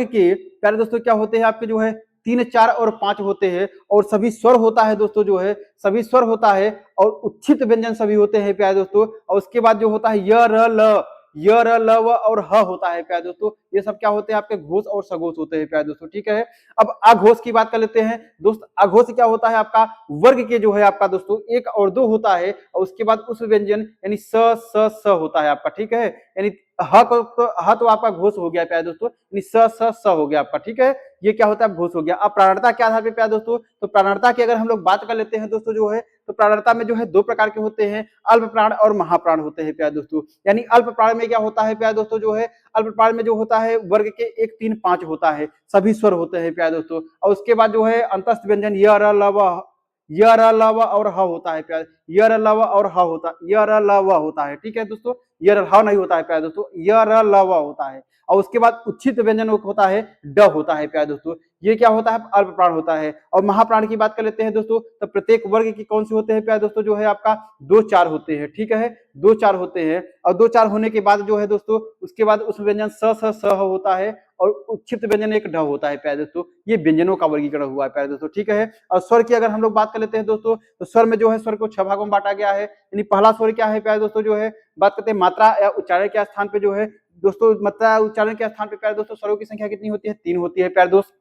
के प्यारे दोस्तों क्या होते हैं आपके जो है 3, 4 और 5 होते हैं। और सभी स्वर होता है दोस्तों जो है, सभी स्वर होता है और उच्चित व्यंजन सभी होते हैं प्यारे दोस्तों। और उसके बाद जो होता है य र ल, य र ल व और ह होता है प्यारे दोस्तों। ये सब क्या होते हैं आपके घोष और सघोष होते हैं प्यारे दोस्तों। ठीक है, अब अघोष की बात कर लेते हैं दोस्त। अघोष क्या होता है आपका, वर्ग के जो है आपका दोस्तों 1 और 2 होता है। और उसके बाद उस व्यंजन यानी स होता है आपका। ठीक है, यानी ह तो आपका घोष हो गया प्यारे दोस्तों, यानी स हो गया आपका। ठीक है, ये क्या होता है, घोष हो गया। अब प्राणता के आधार पे प्यारे दोस्तों, तो प्राणता की अगर हम लोग बात कर लेते हैं दोस्तों जो है, तो प्राणता में जो है 2 प्रकार के होते हैं, अल्प प्राण और महाप्राण होते हैं प्यारे दोस्तों। यानी अल्प प्राण में क्या होता है प्यारे दोस्तों जो है, अल्प प्राण में जो होता है वर्ग के 1, 3, 5 होता है, सभी स्वर होते हैं प्यारे दोस्तों। और उसके बाद जो है अंतस्थ व्यंजन य र ल व, य र ल व और ह होता है प्यारे, य र ल व और ह होता, य र ल व होता है। ठीक है दोस्तों, य र ह नहीं होता है प्यारे दोस्तों, य र ल व होता है। और उसके बाद उच्चित व्यंजन होता है, ड होता है प्यारे दोस्तों। ये क्या होता है, अल्प प्राण होता है। और महाप्राण की बात कर लेते हैं दोस्तों, तो प्रत्येक वर्ग की कौन से होते हैं प्यारे दोस्तों जो है आपका 2, 4 होते हैं। ठीक है, 2, 4 होते हैं। और 2, 4 होने के बाद जो है दोस्तों उसके बाद उस व्यंजन स होता है और उच्चित व्यंजन एक ढ होता है प्यारे दोस्तों। ये व्यंजनों का वर्गीकरण हुआ है प्यारे दोस्तों। ठीक है, और स्वर की अगर हम लोग बात कर लेते हैं दोस्तों, तो स्वर में जो है स्वर को 6 भागों में बांटा गया है। यानी पहला स्वर क्या है प्यारे दोस्तों जो है, बात करते हैं मात्रा या उच्चारण के स्थान पे जो है दोस्तों मात्रा उच्चारण के स्थान पे प्यारे दोस्तों स्वरों की संख्या कितनी होती है? 3 होती है प्यारे दोस्त,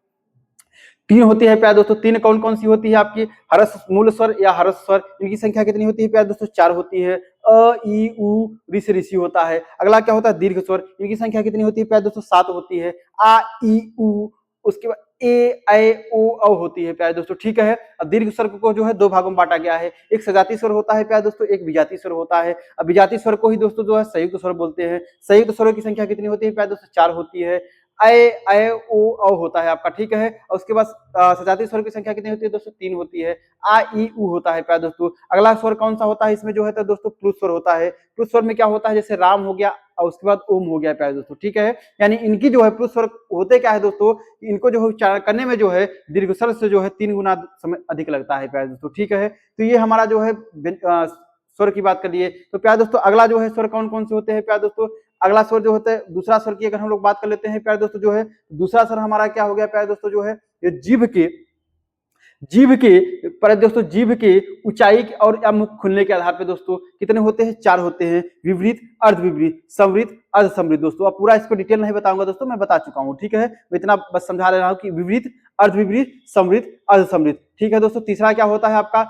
3 होती है प्यारे दोस्तों। 3 कौन कौन सी होती है आपकी? हर्ष मूल स्वर या हर्ष स्वर, इनकी संख्या कितनी होती है प्यारे दोस्तों? 4 होती है। अ ई उ ऋ से ऋषि होता है। अगला क्या होता है? दीर्घ स्वर, इनकी संख्या कितनी होती है प्यारे दोस्तों? 7 होती है। आ ई उ, उसके बाद ए ऐ ओ औ होती है प्यारे दोस्तों, ठीक है। अब दीर्घ स्वर को जो है 2 भागों में बांटा गया है, एक सजातीय स्वर होता है प्यारे दोस्तों, एक विजातीय स्वर होता है। अब विजातीय स्वर को ही दोस्तों जो है संयुक्त स्वर बोलते हैं। संयुक्त स्वरों की संख्या कितनी होती है प्यारे दोस्तों? 4 होती है। ऐ ओ औ होता है आपका, ठीक है। और उसके बाद सजातीय स्वर की संख्या कितनी होती है दोस्तों? 3 होती है। आ ई उ होता है प्यारे दोस्तों। अगला स्वर कौन सा होता है इसमें जो है तो दोस्तों? प्लुत स्वर होता है। प्लुत स्वर में क्या होता है? जैसे राम हो गया और उसके बाद ओम हो गया प्यारे दोस्तों, ठीक है। यानी इनकी जो है प्लुत स्वर होते क्या है दोस्तों? इनको जो है उच्चारण करने में जो है दीर्घ स्वर से जो है 3 गुना समय अधिक लगता है प्यारे दोस्तों, ठीक है। तो ये हमारा जो है स्वर की बात कर लिए। तो प्यारे दोस्तों अगला जो है स्वर कौन कौन से होते हैं प्यारे दोस्तों? अगला स्वर जो होता है दूसरा स्वर की अगर हम लोग बात कर लेते हैं प्यारे दोस्तों जो है, दूसरा स्वर हमारा क्या हो गया प्यारे दोस्तों जो है? ये जीभ के पर दोस्तों जीभ के ऊंचाई और या मुख खुलने के आधार पे दोस्तों कितने होते हैं? 4 होते हैं। विपरीत, अर्धविपरीत, समृद्ध, अर्धसमृद्ध। दोस्तों अब पूरा इसको डिटेल नहीं बताऊंगा दोस्तों, मैं बता चुका हूं, ठीक है। मैं इतना बस समझा रहा हूं कि विपरीत, अर्धविपरीत, समृद्ध, अर्धसमृद्ध, ठीक है दोस्तों। तीसरा क्या होता है आपका?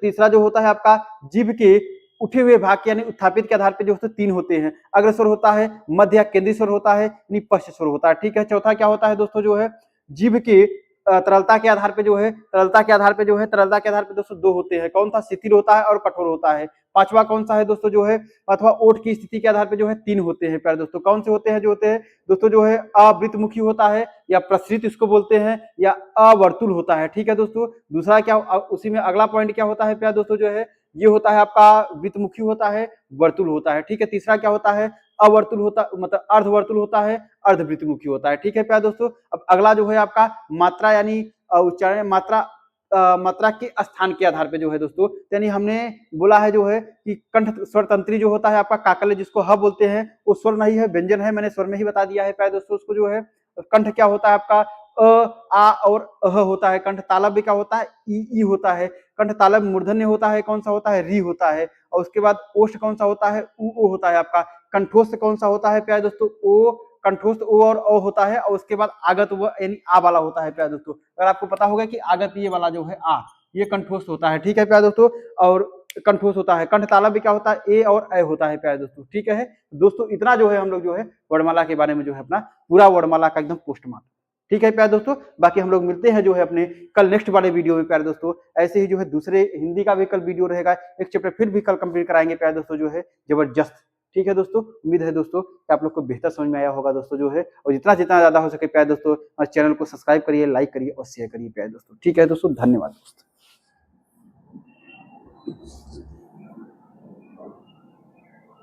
तीसरा जो होता है आपका जीभ के उठे हुए भाग यानी उत्थापित के आधार पे जो 3 होते हैं। अग्रस्वर होता है, मध्य या केंद्रीय स्वर होता है, यानी पश्च स्वर होता है, ठीक है। चौथा क्या होता है दोस्तों जो है? जीभ के तरलता के आधार पे जो है तरलता के आधार पे दोस्तों 2 होते हैं। कौन सा? शिथिल होता है और कठोर होता है। पांचवा कौन सा है दोस्तों जो है? अथवा ओठ की स्थिति के आधार पे जो है 3 होते हैं प्यारे दोस्तों। कौन से होते हैं? जो होते हैं दोस्तों जो है अवृतमुखी होता है या प्रसरित इसको बोलते हैं या अवर्तुल होता है, ठीक है दोस्तों। दूसरा क्या उसी में अगला पॉइंट क्या होता है प्यारे दोस्तों जो है? ये होता है आपका वृत्तमुखी होता है, वर्तुल होता है, ठीक है। तीसरा क्या होता है? अवर्तुल होता मतलब अर्धवर्तुल होता है, अर्धवृत्तमुखी होता है, ठीक है प्यारे दोस्तों। अब अगला जो है आपका मात्रा यानी उच्चारण मात्रा के स्थान के आधार पे जो है दोस्तों, यानी हमने बोला है जो है कि कंठ स्वर तंत्री जो होता है आपका काकल्य जिसको ह बोलते हैं, वो स्वर नहीं है, व्यंजन है। मैंने स्वर में ही बता दिया है प्यारे दोस्तों उसको जो है। कंठ क्या होता है आपका? आ और अह होता है। कंठ तालव्य क्या होता है? ई होता है। कंठ तालव्य मूर्धन्य होता है, कौन सा होता है? री होता है। और उसके बाद ओष्ठ कौन सा होता है? उ होता है आपका। कंठोस्थ कौन सा होता है प्यारे दोस्तों? ओ। कंठोस्थ ओ और ओ होता है। और उसके बाद आगत व यानी आ वाला होता है प्यारे दोस्तों। अगर आपको पता होगा कि आगत ये वाला जो है आ, ये कंठोस्थ होता है, ठीक है प्यारे दोस्तों। और कंठोस्थ होता है। कंठ तालव्य क्या होता है? ए और ऐ होता है प्यारे दोस्तों, ठीक है दोस्तों। इतना जो है हम लोग जो है वर्णमाला के बारे में जो है अपना पूरा वर्णमाला का एकदम पोस्टमार्क, ठीक है प्यारे दोस्तों। बाकी हम लोग मिलते हैं जो है अपने कल नेक्स्ट वाले वीडियो में प्यारे दोस्तों। ऐसे ही जो है दूसरे हिंदी का भी कल वीडियो रहेगा, एक चैप्टर फिर भी कल कंप्लीट कराएंगे प्यारे दोस्तों जो है, जबरदस्त, ठीक है दोस्तों। उम्मीद है दोस्तों कि आप लोग को बेहतर समझ में आया होगा दोस्तों जो है। और जितना जितना ज्यादा हो सके प्यारे दोस्तों हमारे चैनल को सब्सक्राइब करिए, लाइक करिए और शेयर करिए प्यारे दोस्तों, ठीक है दोस्तों। धन्यवाद दोस्तों।